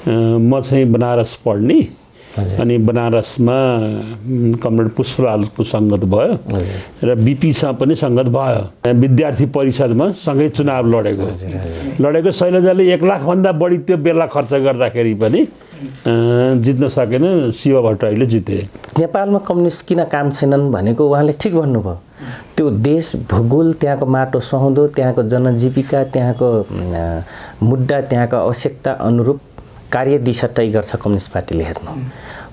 म चाहिँ बनारस पढ्ने अनि बनारसमा कमरेड पुष्पलालको सङ्गत भयो र बिपीसँग पनि सङ्गत भयो। विद्यार्थी परिषदमा सँगै चुनाव लडेको शैलजाले 1 लाखभन्दा बढी त्यो बेला खर्च गर्दाखेरि पनि जित्न सकेन। शिव भट्टराईले जिते। नेपालमा कम्युनिस्ट किन काम छैनन् भनेको उहाँले ठिक भन्नुभयो। त्यो देश भूगोल, त्यहाँको माटो सुहाउँदो, त्यहाँको जनजीविका, त्यहाँको मुद्दा, त्यहाँको आवश्यकता अनुरूप कार्य दिशा तय गर्छ कम्युनिस्ट पार्टीले। हेर्नु,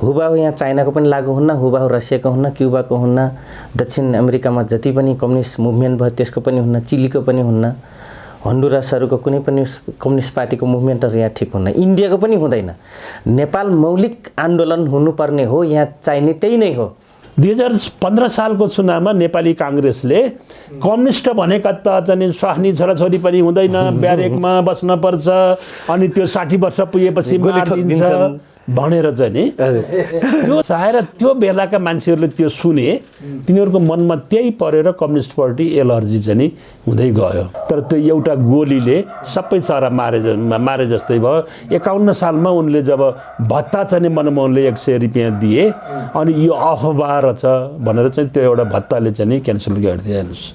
हुबाहु यहाँ चाइनाको पनि लागु हुन्न, हुबाहु रसियाको हुन्न, क्युबाको हुन्न, दक्षिण अमेरिकामा जति पनि कम्युनिस्ट मुभमेन्ट भयो त्यसको पनि हुन्न, चिलीको पनि हुन्न, हन्डुरासहरूको कुनै पनि कम्युनिस्ट पार्टीको मुभमेन्टहरू यहाँ ठिक हुन्न, इन्डियाको पनि हुँदैन। नेपाल मौलिक आन्दोलन हुनुपर्ने हो, यहाँ चाहिने त्यही नै हो। 2015 सालको चुनावमा नेपाली काङ्ग्रेसले कम्युनिस्ट भनेका त चाहिँ स्वास्नी छोराछोरी पनि हुँदैन, ब्यारेकमा बस्न पर्छ, अनि त्यो 60 वर्ष पुगेपछि मारिदिन्छ भनेर चाहिँ नि त्यो चाहेर त्यो बेलाका मान्छेहरूले त्यो सुने, तिनीहरूको मनमा त्यही परेर कम्युनिस्ट पार्टी एलर्जी चाहिँ नि हुँदै गयो। तर त्यो एउटा गोलीले सबै चरा मारे जस्तै भयो। 51 सालमा उनले जब भत्ता चाहिँ मनमोहनले 100 रुपियाँ दिए अनि यो अफवाह रहेछ भनेर चाहिँ त्यो एउटा भत्ताले चाहिँ नि क्यान्सल गरिदिए। हेर्नुहोस्,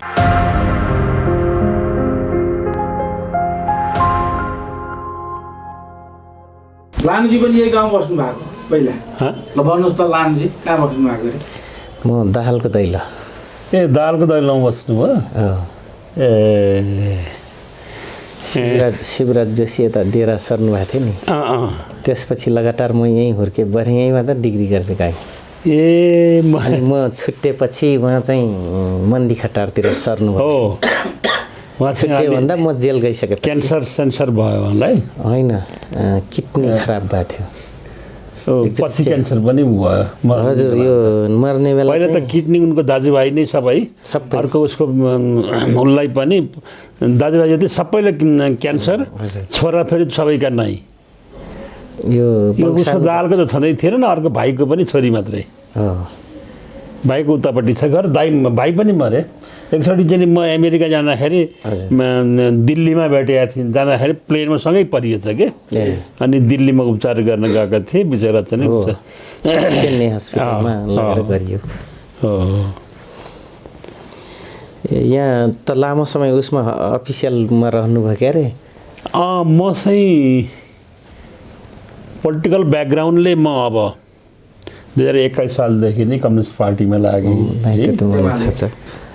लानुजी पनि यही गाउँ बस्नु भएको पहिला? ल भन्नुहोस् त, लानुजी कहाँ बस्नु भएको अरे? म दाहालको दैलो। दाहालको दैलोमा बस्नु भयो? शिवराज जोशी यता डेरा सर्नु भएको थियो नि, त्यसपछि लगातार म यहीँ हुर्केँ, बढेँ, यहीँमा त डिग्री गरेर गएँ। अनि म छुट्टेपछि उहाँ चाहिँ मन्दी खटारतिर सर्नु भयो। छुट्टिएभन्दा म जेल गइसकेँ। क्यान्सर भयो उहाँलाई? होइन, किडनी खराब भएको थियो। पछि क्यान्सर पनि भयो? हजुर, यो मर्ने बेला पहिला त किडनी उनको दाजुभाइ नै सबै, अर्को उसको उसलाई पनि दाजुभाइ जति सबैले क्यान्सर, छोरा फेरि सबैका नै। यो उसको दालको त छँदै थिएन न, अर्को भाइको पनि छोरी मात्रै। भाइको उतापट्टि छ घर, भाइ पनि मरे। एकचोटि चाहिँ म अमेरिका जाँदाखेरि दिल्लीमा भेटेका थिएँ, जाँदाखेरि प्लेनमा सँगै परिएछ कि, अनि दिल्लीमा उपचार गर्न गएका थिएँ, बिचरा चाहिँ चेन्नई हस्पिटलमा लगेर गरियो। यहाँ त लामो समय उसमा अफिसियलमा रहनुभयो क्या अरे? म चाहिँ पोलिटिकल ब्याकग्राउन्डले म अब 2021 सालदेखि नै कम्युनिस्ट पार्टीमा लागेँ।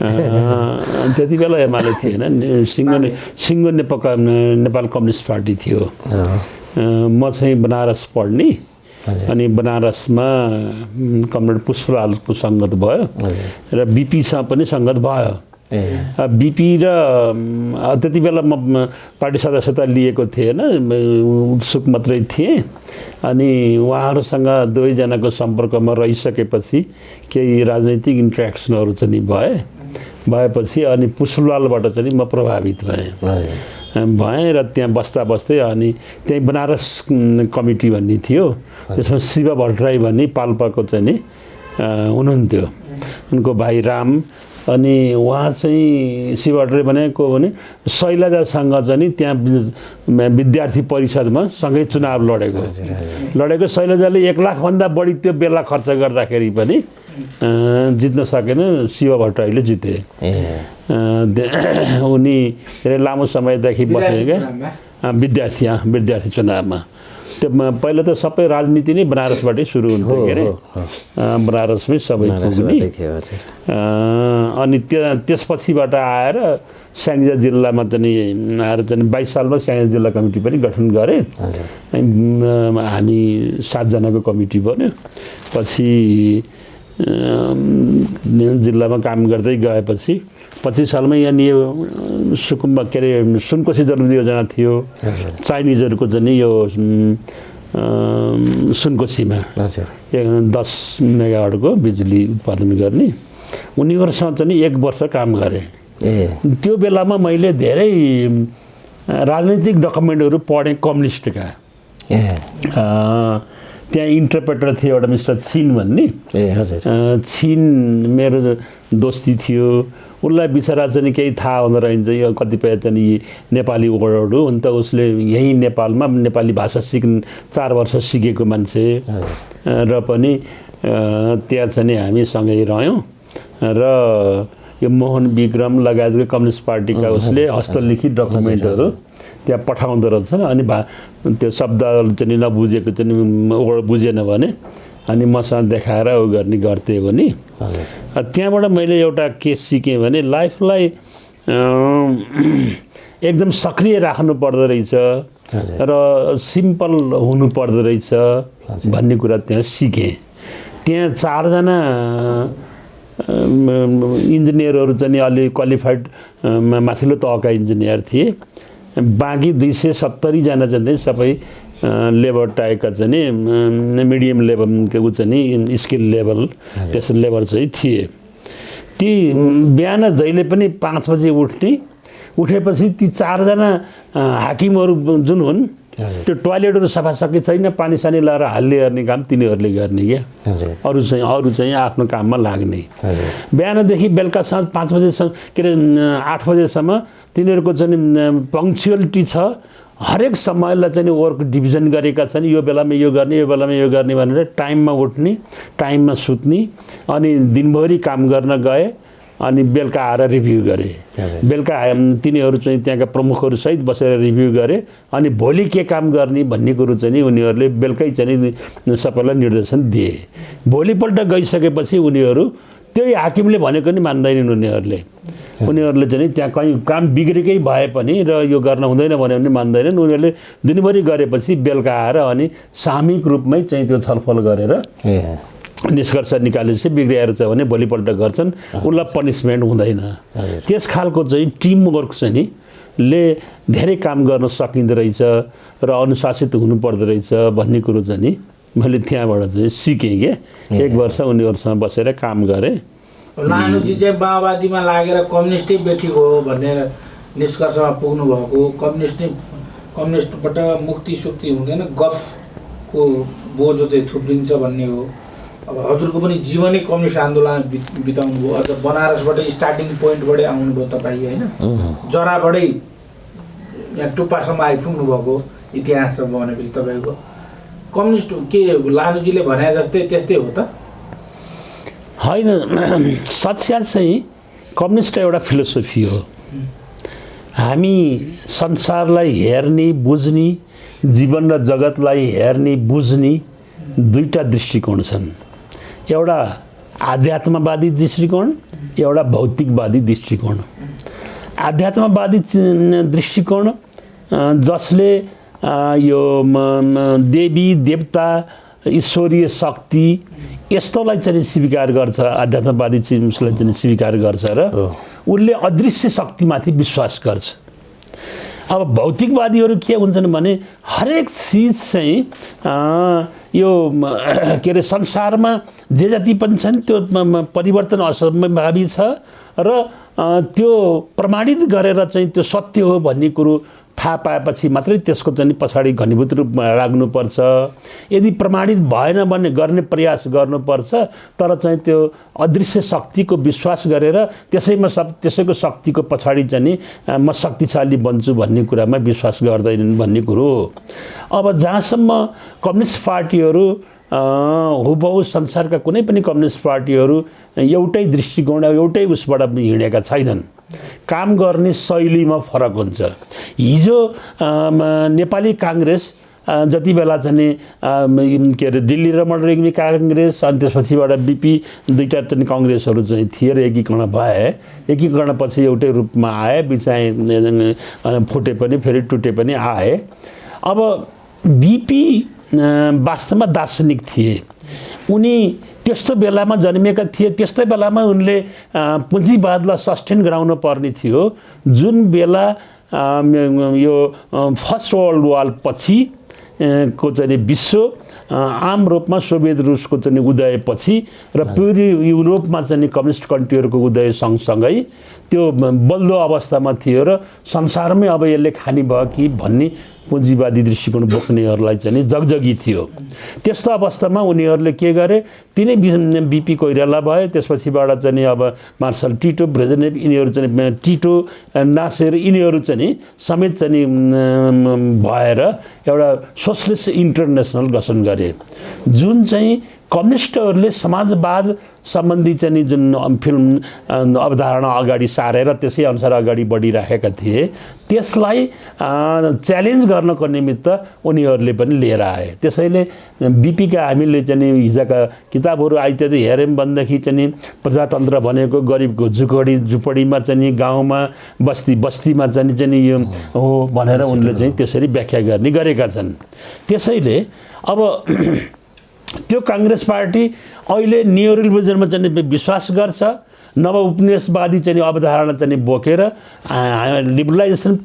त्यति बेला एमाले थिएन, सिङ्गो नेपाल कम्युनिस्ट पार्टी थियो। म चाहिँ बनारस पढ्ने अनि बनारसमा कमरेड पुष्पलालको सङ्गत भयो र बिपीसँग पनि सङ्गत भयो। बिपी र त्यति बेला म पार्टी सदस्यता लिएको थिएन, उत्सुक मात्रै थिएँ। अनि उहाँहरूसँग दुवैजनाको सम्पर्कमा रहिसकेपछि केही राजनैतिक इन्ट्रेक्सनहरू चाहिँ भएपछि अनि पुष्पलालबाट चाहिँ म प्रभावित भएँ र त्यहाँ बस्दै अनि त्यहीँ बनारस कमिटी भन्ने थियो, त्यसमा शिव भट्टराई भन्ने पाल्पाको चाहिँ नि हुनुहुन्थ्यो, उनको भाइ राम। अनि उहाँ चाहिँ शिव भट्टराई भनेको भने शैलजासँग चाहिँ त्यहाँ विद्यार्थी परिषदमा सँगै चुनाव लडेको शैलजाले 1 लाखभन्दा बढी त्यो बेला खर्च गर्दाखेरि पनि जित्न सकेन। शिव भट्टराईले जिते। उनी धेरै लामो समयदेखि बसेको क्या विद्यार्थी चुनावमा। त्यो पहिला त सबै राजनीति नै बनारसबाटै सुरु हुन्थ्यो के अरे, बनारसमै सबै पुग्ने। अनि त्यसपछिबाट आएर स्याङ्जा जिल्लामा चाहिँ आएर चाहिँ 22 सालमा स्याङ्जा जिल्ला कमिटी पनि गठन गरे। हामी 7 जनाको कमिटी बन्यो। पछि जिल्लामा काम गर्दै गएपछि 25 सालमा यहाँ सुकुम्बा के अरे सुनकोशी जलविद्युत योजना थियो, चाइनिजहरूको चाहिँ यो सुनकोशीमा 10 मेगावाटको बिजुली उत्पादन गर्ने, उनीहरूसँग चाहिँ 1 वर्ष काम गरेँ। त्यो बेलामा मैले धेरै राजनैतिक डकुमेन्टहरू पढेँ कम्युनिस्टका। त्यहाँ इन्टरप्रेटर थियो एउटा मिस्टर छिन भन्ने, छिन मेरो दोस्ती थियो। उसलाई बिचरा चाहिँ केही थाहा हुँदो रहेछ यो कतिपय चाहिँ यी नेपाली वर्डहरू हुन त उसले यहीँ नेपालमा नेपाली भाषा 4 वर्ष सिकेको मान्छे र पनि त्यहाँ चाहिँ हामी सँगै रह्यौँ र यो मोहन विक्रम लगायतको कम्युनिस्ट पार्टीका उसले हस्तलिखित डकुमेन्टहरू त्यहाँ पठाउँदो रहेछन् अनि त्यो शब्दहरू चाहिँ नबुझेको चाहिँ बुझेन भने अनि मसँग देखाएर उ गर्ने गर्थे भने त्यहाँबाट मैले एउटा के सिकेँ भने लाइफलाई एकदम सक्रिय राख्नु पर्दो रहेछ र सिम्पल हुनु पर्दो रहेछ भन्ने कुरा त्यहाँ सिकेँ। त्यहाँ 4 जना इन्जिनियरहरू चाहिँ अलि क्वालिफाइड माथिल्लो तहका इन्जिनियर थिए, बाँकी 270 जना चाहिँ सबै लेबर टाइपका चाहिँ मिडियम लेभलको चाहिँ स्किल लेभल त्यस लेभल चाहिँ थिए। ती बिहान जहिले पनि 5 बजे उठेपछि ती 4 जना हाकिमहरू जुन हुन् त्यो टोयलेटहरू सफा सके छैन पानी सानी लाएर हाल्ने गर्ने काम तिनीहरूले गर्ने क्या। अरू चाहिँ आफ्नो काममा लाग्ने। बिहानदेखि बेलुकासम्म 5 बजेसम्म के अरे 8 बजेसम्म तिनीहरूको चाहिँ पङ्क्चुअलिटी छ। हरेक समयलाई चाहिँ वर्क डिभिजन गरेका छन्, यो बेलामा यो गर्ने यो बेलामा यो गर्ने भनेर टाइममा उठ्ने टाइममा सुत्ने अनि दिनभरि काम गर्न गए अनि बेलुका आएर रिभ्यू गरे। बेलुका तिनीहरू चाहिँ त्यहाँका प्रमुखहरू सहित बसेर रिभ्यू गरे अनि भोलि के काम गर्ने भन्ने कुरो चाहिँ उनीहरूले बेलुकै चाहिँ सबैलाई निर्देशन दिए। भोलिपल्ट गइसकेपछि उनीहरू त्यही हाकिमले भनेको नि मान्दैनन्। उनीहरूले चाहिँ त्यहाँ कहीँ काम बिग्रेकै भए पनि र यो गर्न हुँदैन भने पनि मान्दैनन्। उनीहरूले दिनभरि गरेपछि बेलुका आएर अनि सामूहिक रूपमै चाहिँ त्यो छलफल गरेर निष्कर्ष निकालेपछि बिग्रिएर छ भने भोलिपल्ट गर्छन्, उसलाई पनिसमेन्ट हुँदैन। त्यस खालको चाहिँ टिमवर्क चाहिँ नि ले धेरै काम गर्न सकिँदो रहेछ र अनुशासित हुनुपर्दो रहेछ भन्ने कुरो चाहिँ नि मैले त्यहाँबाट चाहिँ सिकेँ के। 1 वर्ष उनीहरूसँग बसेर काम गरेँ। लानुजी चाहिँ माओवादीमा लागेर कम्युनिस्टै बेठिक हो भनेर निष्कर्षमा पुग्नु भएको, कम्युनिस्टबाट मुक्ति सुक्ति हुँदैन, गफको बोझो चाहिँ थुप्रिन्छ भन्ने हो। अब हजुरको पनि जीवनै कम्युनिस्ट आन्दोलन बिताउनु भयो, अझ बनारसबाटै स्टार्टिङ पोइन्टबाटै आउनुभयो तपाईँ होइन, जराबाटै यहाँ टुप्पासम्म आइपुग्नु भएको इतिहास छ भनेपछि तपाईँको कम्युनिस्ट के लानुजीले भने जस्तै त्यस्तै हो त होइन? साक्षात चाहिँ कम्युनिस्ट एउटा फिलोसोफी हो। हामी संसारलाई हेर्ने बुझ्ने, जीवन र जगतलाई हेर्ने बुझ्ने 2टा दृष्टिकोण छन्। एउटा आध्यात्मवादी दृष्टिकोण, एउटा भौतिकवादी दृष्टिकोण। आध्यात्मवादी दृष्टिकोण जसले यो देवी देवता ईश्वरीय शक्ति यस्तोलाई चाहिँ स्वीकार गर्छ, आध्यात्मवादी चिजलाई चाहिँ स्वीकार गर्छ र उसले अदृश्य शक्तिमाथि विश्वास गर्छ। अब भौतिकवादीहरू के हुन्छन् भने हरेक चिज चाहिँ यो के अरे संसारमा जे जति पनि छन् त्यो परिवर्तन असम्भावी छ र त्यो प्रमाणित गरेर चाहिँ त्यो सत्य हो भन्ने कुरो थाहा पाएपछि मात्रै त्यसको चाहिँ पछाडि घनीभूत रूपमा लाग्नुपर्छ। यदि प्रमाणित भएन भने गर्ने प्रयास गर्नुपर्छ, तर चाहिँ त्यो अदृश्य शक्तिको विश्वास गरेर त्यसैको शक्तिको पछाडि चाहिँ म शक्तिशाली बन्छु भन्ने कुरामा विश्वास गर्दैनन् भन्ने कुरो हो। अब जहाँसम्म कम्युनिस्ट पार्टीहरू हुबहु संसारका कुनै पनि कम्युनिस्ट पार्टीहरू एउटै दृष्टिकोण एउटै उसबाट हिँडेका छैनन्। काम गर्ने शैलीमा फरक हुन्छ। हिजो नेपाली काङ्ग्रेस जति बेला चाहिँ के अरे दिल्ली रमण रेग्मी काङ्ग्रेस अनि त्यसपछिबाट बिपी 2टा चाहिँ कङ्ग्रेसहरू चाहिँ थिए र एकीकरण भए। एकीकरणपछि एउटै रूपमा आए, बिचाइ फुटे पनि फेरि टुटे पनि आए। अब बिपी वास्तवमा दार्शनिक थिए। उनी त्यस्तो बेलामा जन्मेका थिए, त्यस्तै बेलामा उनले पुँजीवादलाई सस्टेन गराउनु पर्ने थियो जुन बेला यो फर्स्ट वर्ल्ड वार पछि को चाहिँ विश्व आम रूपमा सोभियत रुसको चाहिँ उदयपछि र पूर्वी युरोपमा चाहिँ कम्युनिस्ट कन्ट्रीहरूको उदय सँगसँगै त्यो बल्दो अवस्थामा थियो र संसारमै अब यसले खानी भयो कि भन्ने पुँजीवादी दृष्टिकोण बोक्नेहरूलाई चाहिँ जगजगी थियो। त्यस्तो अवस्थामा उनीहरूले के गरे, तिनै बिपी कोइराला भयो, त्यसपछिबाट चाहिँ अब मार्शल टिटो, ब्रेजनेभ, यिनीहरू चाहिँ टिटो, नासेर, यिनीहरू चाहिँ समेत चाहिँ भएर एउटा सोसलिस्ट इन्टरनेसनल गठन गरे, जुन चाहिँ कम्युनिस्टहरूले समाजवाद सम्बन्धी चाहिँ जुन फिल्म अवधारणा अगाडि सारेर त्यसै अनुसार अगाडि बढिराखेका थिए, त्यसलाई च्यालेन्ज गर्नको निमित्त उनीहरूले पनि लिएर आए। त्यसैले बिपीका हामीले चाहिँ हिजोका किताबहरू आइत्यादि हेऱ्यौँ भनेदेखि चाहिँ प्रजातन्त्र भनेको गरिबको झुपडीमा चाहिँ गाउँमा बस्तीमा चाहिँ यो हो भनेर उनले चाहिँ त्यसरी व्याख्या गर्ने गरेका छन्। त्यसैले अब त्यो काङ्ग्रेस पार्टी अहिले नियोलिबरलिजममा चाहिँ विश्वास गर्छ, नव उपनिवेशवादी चाहिँ अवधारणा चाहिँ बोकेर लिबरलाइजेसन,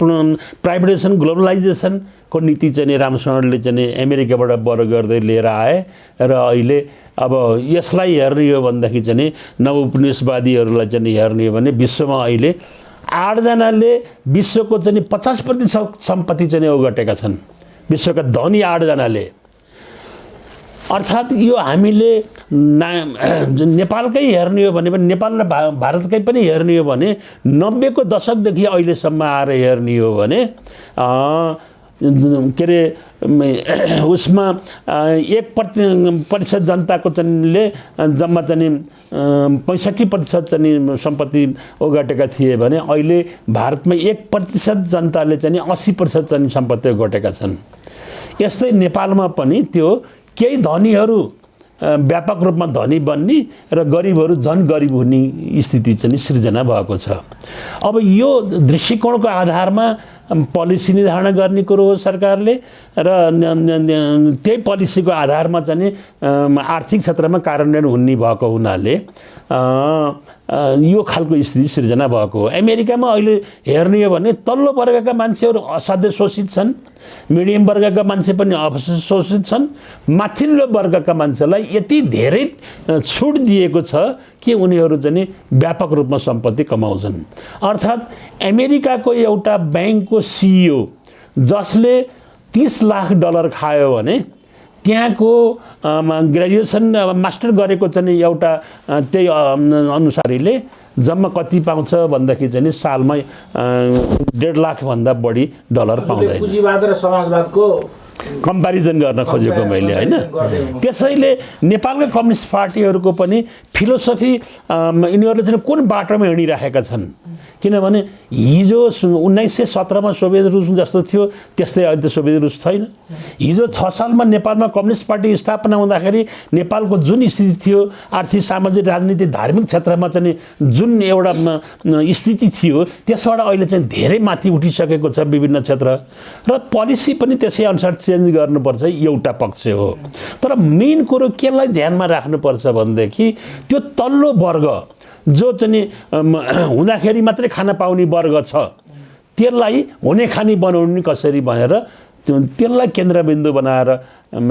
प्राइभेटाइजेसन, ग्लोबलाइजेसनको नीति चाहिँ रामचरणले चाहिँ अमेरिकाबाट बढ गर्दै लिएर आए र अहिले अब यसलाई हेर्ने हो भनेदेखि चाहिँ नव उपनिवेशवादीहरूलाई चाहिँ हेर्ने हो भने विश्वमा अहिले 8 जनाले विश्वको चाहिँ 50% सम्पत्ति चाहिँ ओगटेका छन्, विश्वका धनी 8 जनाले। अर्थात् यो हामीले नेपालकै हेर्ने हो भने नेपाल र भारतकै पनि हेर्ने हो भने 90 को दशकदेखि अहिलेसम्म आएर हेर्ने हो भने के अरे उसमा 1% जनताको चाहिँले जम्मा चाहिँ 65% चाहिँ सम्पत्ति ओगटेका थिए भने अहिले भारतमा 1% जनताले चाहिँ 80% चाहिँ सम्पत्ति ओगटेका छन्। यस्तै नेपालमा पनि त्यो केही धनीहरू व्यापक रूपमा धनी बन्ने र गरिबहरू झन् गरिब हुने स्थिति चाहिँ सृजना भएको छ। अब यो दृष्टिकोणको आधारमा पोलिसी निर्धारण गर्ने कुरो हो सरकारले र त्यही पोलिसीको आधारमा चाहिँ आर्थिक क्षेत्रमा कार्यान्वयन हुने भएको हुनाले यो खालको स्थिति सृजना भएको हो। अमेरिकामा अहिले हेर्ने हो भने तल्लो वर्गका मान्छेहरू असाध्यै शोषित छन्, मिडियम वर्गका मान्छे पनि शोषित छन्, माथिल्लो वर्गका मान्छेलाई यति धेरै छुट दिएको छ कि उनीहरू चाहिँ व्यापक रूपमा सम्पत्ति कमाउँछन्। अर्थात् अमेरिकाको एउटा ब्याङ्कको सिइओ जसले $30 लाख खायो भने त्यहाँको ग्रेजुएसन मास्टर गरेको चाहिँ एउटा त्यही अनुसारले जम्मा कति पाउँछ भन्दाखेरि चाहिँ सालमा $1.5 लाख भन्दा बढी डलर पाउँदैन। पुँजीवाद र समाजवादको कम्पेरिजन गर्न खोजेको मैले हैन। त्यसैले नेपालका कम्युनिस्ट पार्टीहरूको पनि फिलोसफी यिनीहरूले चाहिँ कुन बाटोमा हिँडिरहेका छन्, किनभने हिजो 1917 मा सोभियत रुस जस्तो थियो त्यस्तै अहिले सोभियत रुस छैन। हिजो 6 सालमा नेपालमा कम्युनिस्ट पार्टी स्थापना हुँदाखेरि नेपालको जुन स्थिति थियो, आर्थिक सामाजिक राजनीतिक धार्मिक क्षेत्रमा चाहिँ जुन एउटा स्थिति थियो त्यसबाट अहिले चाहिँ धेरै माथि उठिसकेको छ विभिन्न क्षेत्र र पोलिसी पनि त्यसै अनुसार चेन्ज गर्नुपर्छ, एउटा पक्ष हो। तर मेन कुरो केलाई ध्यानमा राख्नुपर्छ भनेदेखि त्यो तल्लो वर्ग जो चाहिँ हुँदाखेरि मात्रै खान पाउने वर्ग छ त्यसलाई हुने खानी बनाउने कसरी भनेर त्यसलाई केन्द्रबिन्दु बनाएर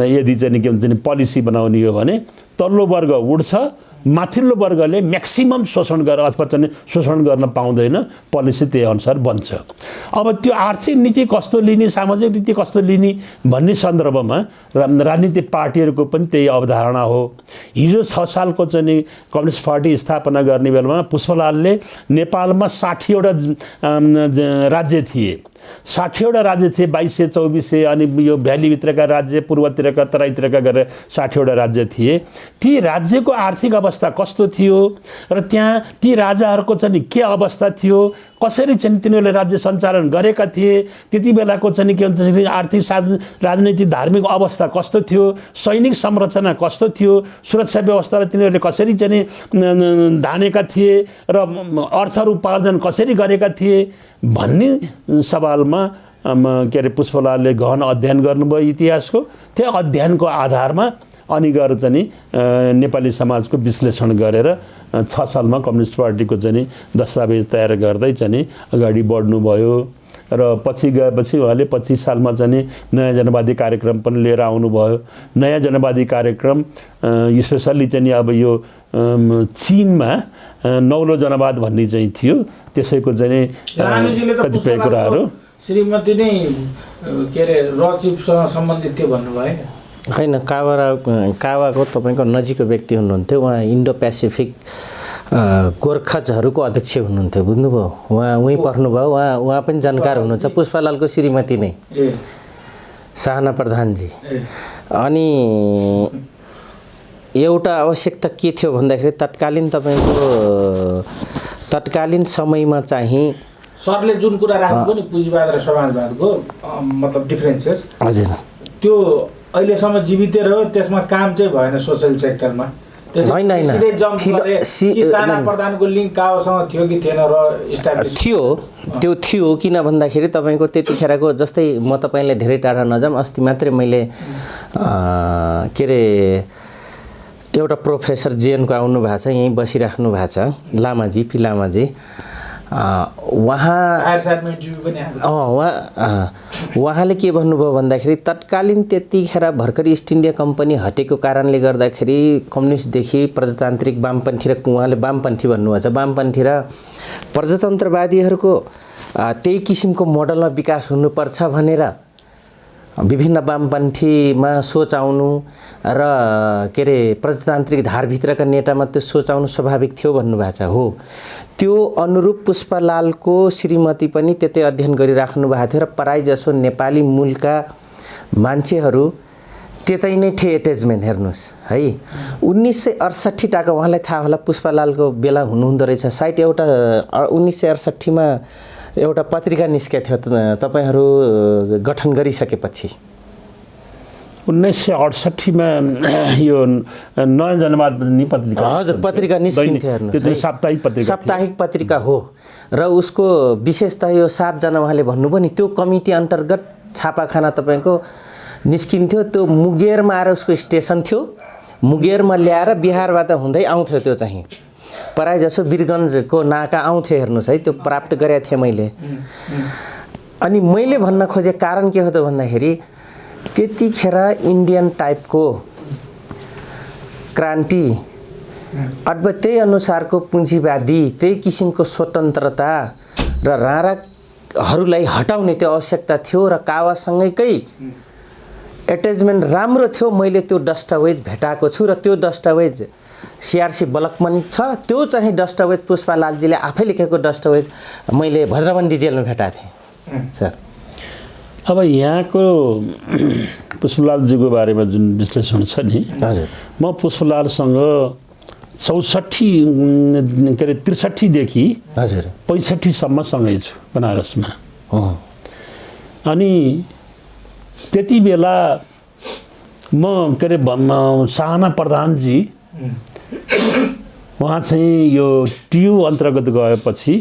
यदि चाहिँ के भन्छ पोलिसी बनाउने हो भने तल्लो वर्ग उड्छ, माथिल्लो वर्गले म्याक्सिमम शोषण गरेर अथवा चाहिँ शोषण गर्न पाउँदैन, पोलिसी त्यही अनुसार बन्छ। अब त्यो आर्थिक नीति कस्तो लिने, सामाजिक नीति कस्तो लिने भन्ने सन्दर्भमा राजनीतिक पार्टीहरूको पनि त्यही अवधारणा हो। हिजो 6 सालको चाहिँ कम्युनिस्ट पार्टी स्थापना गर्ने बेलामा पुष्पलालले नेपालमा 60 वटा राज्य थिए, 60 वटा राज्य थिए, 2200 2400 अनि यो भ्यालीभित्रका राज्य, पूर्वतिरका तराईतिरका गरेर 60 वटा राज्य थिए। ती राज्यको आर्थिक अवस्था कस्तो थियो र त्यहाँ ती राजाहरूको चाहिँ के अवस्था थियो, कसरी चाहिँ तिनीहरूले राज्य सञ्चालन गरेका थिए, त्यति बेलाको चाहिँ के भन्छ आर्थिक राजनीतिक धार्मिक अवस्था कस्तो थियो, सैनिक संरचना कस्तो थियो, सुरक्षा व्यवस्थालाई तिनीहरूले कसरी चाहिँ धानेका थिए र अर्थ उपार्जन कसरी गरेका थिए भन्ने सवालमा के अरे पुष्पलालले गहन अध्ययन गर्नुभयो इतिहासको। त्यो अध्ययनको आधारमा अनि गएर चाहिँ नेपाली समाजको विश्लेषण गरेर 6 सालमा कम्युनिस्ट पार्टीको चाहिँ दस्तावेज तयार गर्दै चाहिँ अगाडि बढ्नुभयो र पछि गएपछि उहाँले 25 सालमा चाहिँ नयाँ जनवादी कार्यक्रम पनि लिएर आउनुभयो। नयाँ जनवादी कार्यक्रम स्पेसल्ली चाहिँ अब यो चीनमा नौलो जनवाद भन्ने चाहिँ थियो, त्यसैको चाहिँ कतिपय कुराहरू श्रीमती नै के अरे रचिपसँग सम्बन्धित थियो भन्नुभयो होइन कावाको तपाईँको नजिकको व्यक्ति हुनुहुन्थ्यो उहाँ इन्डो पेसिफिक गोर्खजहरूको अध्यक्ष हुनुहुन्थ्यो बुझ्नुभयो उहाँ उहीँ पढ्नुभयो उहाँ पनि जानकार हुनुहुन्छ पुष्पलालको श्रीमती नै साहना प्रधानजी अनि एउटा आवश्यकता के थियो भन्दाखेरि तत्कालीन समयमा चाहिँ सरले जुन कुरा राख्नुभयो नि पुँजीवाद र समाजवादको मतलब डिफरेन्सेस हजुर त्यो अहिलेसम्म जीवितै रह्यो त्यसमा काम चाहिँ भएन सोसल सेक्टरमा साना प्रधानको लिङ्क कावासँग थियो कि थिएन र इस्टाब्लिस त्यो थियो किन भन्दाखेरि तपाईँको त्यतिखेरको जस्तै म तपाईँलाई धेरै टाढा नजाऊँ अस्ति मात्रै मैले के अरे एउटा प्रोफेसर जेएनको आउनु भएको छ यहीँ बसिराख्नु भएको छ लामाजी पी लामाजी उहाँले के भन्नुभयो भन्दाखेरि तत्कालीन त्यतिखेर भर्खर इस्ट इन्डिया कम्पनी हटेको कारणले गर्दाखेरि कम्युनिस्टदेखि प्रजातान्त्रिक वामपन्थी र उहाँले वामपन्थी भन्नुभएको छ वामपन्थी र प्रजातन्त्रवादीहरूको त्यही किसिमको मोडलमा विकास हुनुपर्छ भनेर विभिन्न वामपन्थीमा सोच आउनु र के अरे प्रजातान्त्रिक धारभित्रका नेतामा त्यो सोच आउनु स्वाभाविक थियो भन्नुभएको छ हो त्यो अनुरूप पुष्पलालको श्रीमती पनि त्यतै अध्ययन गरिराख्नु भएको थियो र प्रायःजसो नेपाली मूलका मान्छेहरू त्यतै नै थिए एट्याचमेन्ट हेर्नुहोस् है 1968 टाका उहाँलाई थाहा होला पुष्पलालको बेला हुनुहुँदो रहेछ साइट एउटा 1968 मा एउटा पत्रिका निस्केको थियो तपाईहरू गठन गरिसकेपछि 1968 मा यो नयाँ जनवाद पत्रिका हजुर पत्रिका निस्किन्थ्यो हेर्नुहोस् साप्ताहिक पत्रिका हो र उसको विशेषतः यो 7 जना उहाँले भन्नुभयो नि त्यो कमिटी अन्तर्गत छापाखाना तपाईको निस्किन्थ्यो त्यो मुगेरमा आएर उसको स्टेसन थियो मुगेरमा ल्याएर बिहारबाट हुँदै आउँथ्यो त्यो चाहिँ प्राय जसो वीरगञ्जको नाका आउँथ्यो हेर्नुहोस् है त्यो प्राप्त गरेको थिएँ मैले अनि मैले भन्न खोजे कारण के हो त भन्दाखेरि त्यतिखेर इन्डियन टाइपको क्रान्ति अथवा त्यही अनुसारको पुँजीवादी त्यही किसिमको स्वतन्त्रता र राणाहरूलाई हटाउने त्यो आवश्यकता थियो र कावासँगैकै एट्याचमेन्ट राम्रो थियो मैले त्यो दस्तावेज भेटाएको छु र त्यो दस्तावेज सीआरसी बलकमनी छ त्यो चाहिँ दस्तावेज पुष्पलालजीले आफै लेखेको दस्तावेज मैले भद्रबन्दी जेलमा भेटाएको थिएँ सर अब यहाँको पुष्पलालजीको बारेमा जुन विश्लेषण छ नि हजुर म पुष्पलालसँग 64 के अरे 63 देखि हजुर 65 सम्म सँगै छु बनारसमा अनि त्यति बेला म के अरे साहना प्रधानजी उहाँ चाहिँ यो टियु अन्तर्गत गएपछि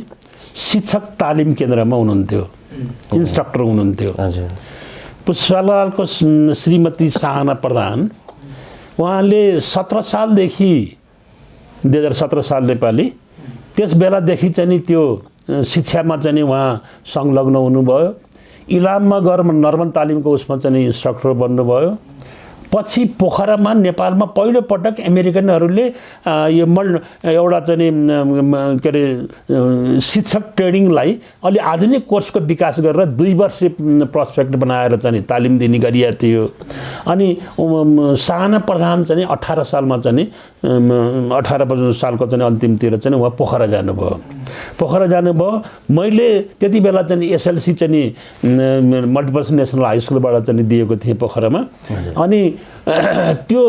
शिक्षक तालिम केन्द्रमा हुनुहुन्थ्यो इन्स्ट्रक्टर हुनुहुन्थ्यो हजुर पुष्पलालको श्रीमती साहना प्रधान उहाँले 17 सालदेखि 2017 साल नेपाली त्यस बेलादेखि चाहिँ त्यो शिक्षामा चाहिँ उहाँ संलग्न हुनुभयो इलाममा गएर नर्मन तालिमको उसमा चाहिँ इन्स्ट्रक्टर बन्नुभयो पछि पोखरामा नेपालमा पहिलो पटक अमेरिकनहरूले यो एउटा चाहिँ के अरे शिक्षक ट्रेनिङलाई अलि आधुनिक कोर्सको विकास गरेर 2 वर्षीय प्रोस्पेक्ट बनाएर चाहिँ तालिम दिने गरिएको थियो अनि साहना प्रधान चाहिँ 18 सालमा चाहिँ 18 सालको चाहिँ अन्तिमतिर चाहिँ उहाँ पोखरा जानुभयो मैले त्यति बेला चाहिँ एसएलसी चाहिँ मल्टिपल्स नेसनल हाई स्कुलबाट चाहिँ दिएको थिएँ पोखरामा अनि त्यो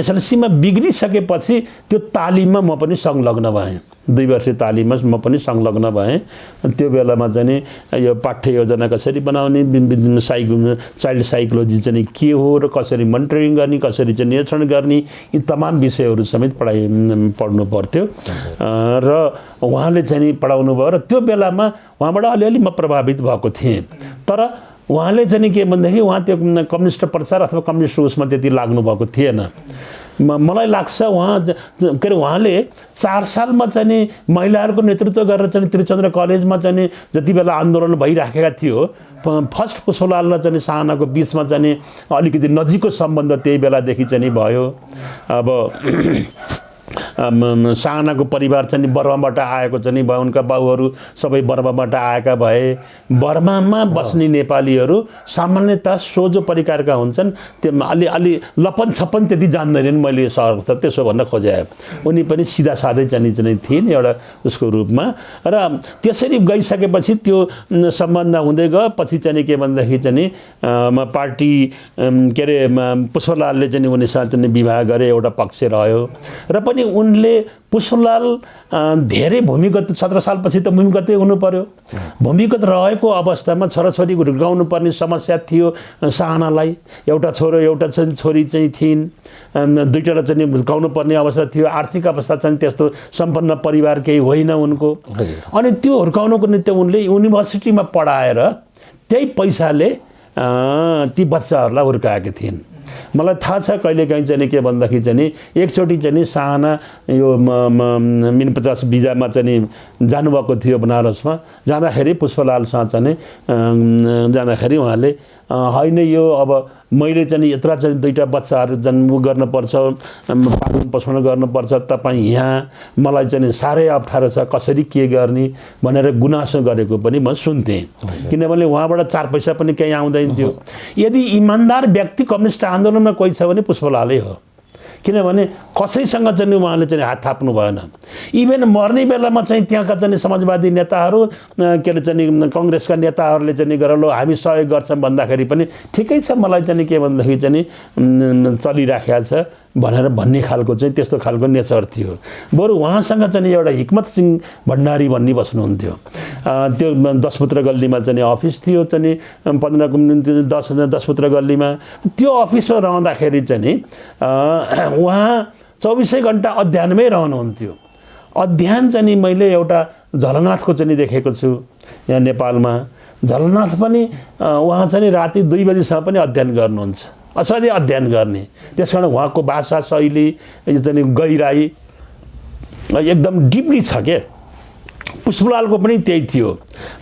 एसएलसीमा बिग्रिसकेपछि त्यो तालिममा म पनि संलग्न भएँ 2 वर्षीय तालिममा म पनि संलग्न भएँ त्यो बेलामा चाहिँ यो पाठ्य योजना कसरी बनाउने चाइल्ड साइकोलोजी चाहिँ के हो र कसरी मोनिटरिङ गर्ने कसरी चाहिँ निरीक्षण गर्ने यी तमाम विषयहरू समेत पढ्नु पर्थ्यो र उहाँले चाहिँ पढाउनु भयो र त्यो बेलामा उहाँबाट अलिअलि म प्रभावित भएको थिएँ तर उहाँले चाहिँ के भन्दाखेरि उहाँ त्यो कम्युनिस्ट प्रचार अथवा कम्युनिस्ट उसमा त्यति लाग्नु भएको थिएन मलाई लाग्छ उहाँ के अरे उहाँले 4 सालमा चाहिँ महिलाहरूको नेतृत्व गरेर चाहिँ त्रिचन्द्र कलेजमा चाहिँ जति बेला आन्दोलन भइराखेका थियो फर्स्ट पुष्पलाल र चाहिँ साहनाको बिचमा चाहिँ अलिकति नजिकको सम्बन्ध त्यही बेलादेखि चाहिँ भयो अब सानाको परिवार चाहिँ बर्माबाट आएको चाहिँ उनका बाउहरू सबै बर्माबाट आएका भए बर्मामा बस्ने नेपालीहरू सामान्यतः सोझो परिकारका हुन्छन्। त्यो अलि लपन छप्पन त्यति जान्दैनन्। मैले सर्वथा त्यसो भन्न खोजे उनी पनि सिधा साधै चाहिँ थिइन् एउटा उसको रूपमा। र त्यसरी गइसकेपछि त्यो सम्बन्ध हुँदै गयो। पछि चाहिँ के भन्दाखेरि चाहिँ पार्टी के अरे पुष्पलालले चाहिँ उनीसँग चाहिँ विवाह गरे, एउटा पक्ष रह्यो। र पनि उनले पुष्पलाल धेरै भूमिगत 17 सालपछि त भूमिगतै हुनु पर्यो। भूमिगत रहेको अवस्थामा छोराछोरी हुर्काउनु पर्ने समस्या थियो साहनालाई। एउटा छोरो एउटा चाहिँ छोरी चाहिँ थिइन्, दुईवटा चाहिँ हुर्काउनु पर्ने अवस्था थियो। आर्थिक अवस्था चाहिँ त्यस्तो सम्पन्न परिवार केही होइन उनको। अनि त्यो हुर्काउनुको निम्ति उनले युनिभर्सिटीमा पढाएर त्यही पैसाले ती बच्चाहरूलाई हुर्काएका थिइन्। मलाई थाहा छ कहिलेकाहीँ चाहिँ के भन्दाखेरि चाहिँ एकचोटि चाहिँ साहना यो मिन 50 भिजामा चाहिँ जानुभएको थियो बनारसमा। जाँदाखेरि पुष्पलालसँग चाहिँ जाँदाखेरि उहाँले होइन यो अब मैले चाहिँ यत्रा चाहिँ दुईवटा बच्चाहरू जन्म गर्नुपर्छ, पालन पोषण गर्नुपर्छ, तपाईँ यहाँ मलाई चाहिँ साह्रै अप्ठ्यारो छ, कसरी के गर्ने भनेर गुनासो गरेको पनि म सुन्थेँ। किनभने उहाँबाट 4 पैसा पनि केही आउँदैन थियो। यदि इमान्दार व्यक्ति कम्युनिस्ट आन्दोलनमा कोही छ भने पुष्पलालै हो। किनभने कसैसँग चाहिँ उहाँले चाहिँ हात थाप्नु भएन। इभेन मर्ने बेलामा चाहिँ त्यहाँका चाहिँ समाजवादी नेताहरू के अरे चाहिँ कङ्ग्रेसका नेताहरूले चाहिँ गरेर लो हामी सहयोग गर्छौँ भन्दाखेरि पनि ठिकै छ, मलाई चाहिँ के भन्दाखेरि चाहिँ चलिराखेको छ भनेर भन्ने खालको चाहिँ त्यस्तो खालको नेचर थियो। बरु उहाँसँग चाहिँ एउटा हिक्मत सिंह भण्डारी भन्ने बस्नुहुन्थ्यो। त्यो 10 पुत्र गल्लीमा चाहिँ अफिस थियो चाहिँ 10 पुत्र गल्लीमा। त्यो अफिसमा रहँदाखेरि चाहिँ उहाँ 24 घण्टा अध्ययनमै रहनुहुन्थ्यो। अध्ययन चाहिँ मैले एउटा झलनाथको चाहिँ देखेको छु यहाँ नेपालमा। झलनाथ पनि उहाँ चाहिँ राति 2 बजीसम्म पनि अध्ययन गर्नुहुन्छ, असाध्यै अध्ययन गर्ने। त्यस कारण उहाँको भाषा शैली यो चाहिँ गहिराई एकदम डिपली छ के। पुष्पलालको पनि त्यही थियो।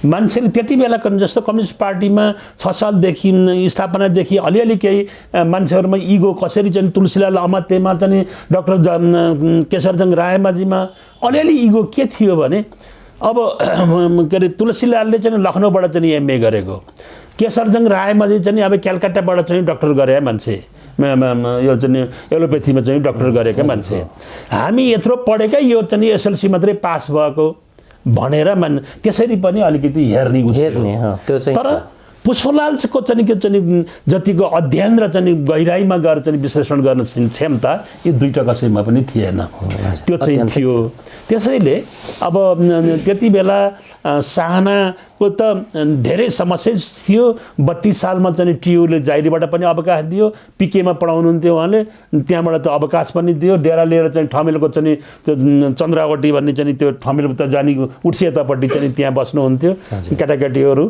मान्छेले त्यति बेला जस्तो कम्युनिस्ट पार्टीमा 6 सालदेखि स्थापनादेखि अलिअलि केही मान्छेहरूमा इगो कसरी चाहिँ तुलसीलाल अमात्यमा चाहिँ डाक्टर केशरजङ रायमाझीमा अलिअलि इगो के थियो भने अब के अरे तुलसीलालले चाहिँ लखनऊबाट चाहिँ एमए गरेको, केशरजङ रायमाझी चाहिँ अब कलकत्ताबाट चाहिँ डक्टर गरे मान्छे, यो चाहिँ एलोपेथीमा चाहिँ डक्टर गरेका मान्छे। हामी यत्रो पढेकै यो चाहिँ एसएलसी मात्रै पास भएको भनेर त्यसरी पनि अलिकति हेर्ने त्यो चाहिँ। तर पुष्पलालको चाहिँ के चाहिँ जतिको अध्ययन र चाहिँ गहिराइमा गएर चाहिँ विश्लेषण गर्न क्षमता यी दुईटा कसैमा पनि थिएन। त्यो चाहिँ थियो। त्यसैले अब त्यति बेला साहनाको त धेरै समस्या थियो। 32 सालमा चाहिँ टियुले जाइरीबाट पनि अवकाश दियो। पिकेमा पढाउनुहुन्थ्यो उहाँले, त्यहाँबाट त अवकाश पनि दियो। डेरा लिएर चाहिँ ठमेलको चाहिँ त्यो चन्द्रावटी भन्ने चाहिँ त्यो ठमेल त जाने उर्सेतापट्टि चाहिँ त्यहाँ बस्नुहुन्थ्यो। केटाकेटीहरू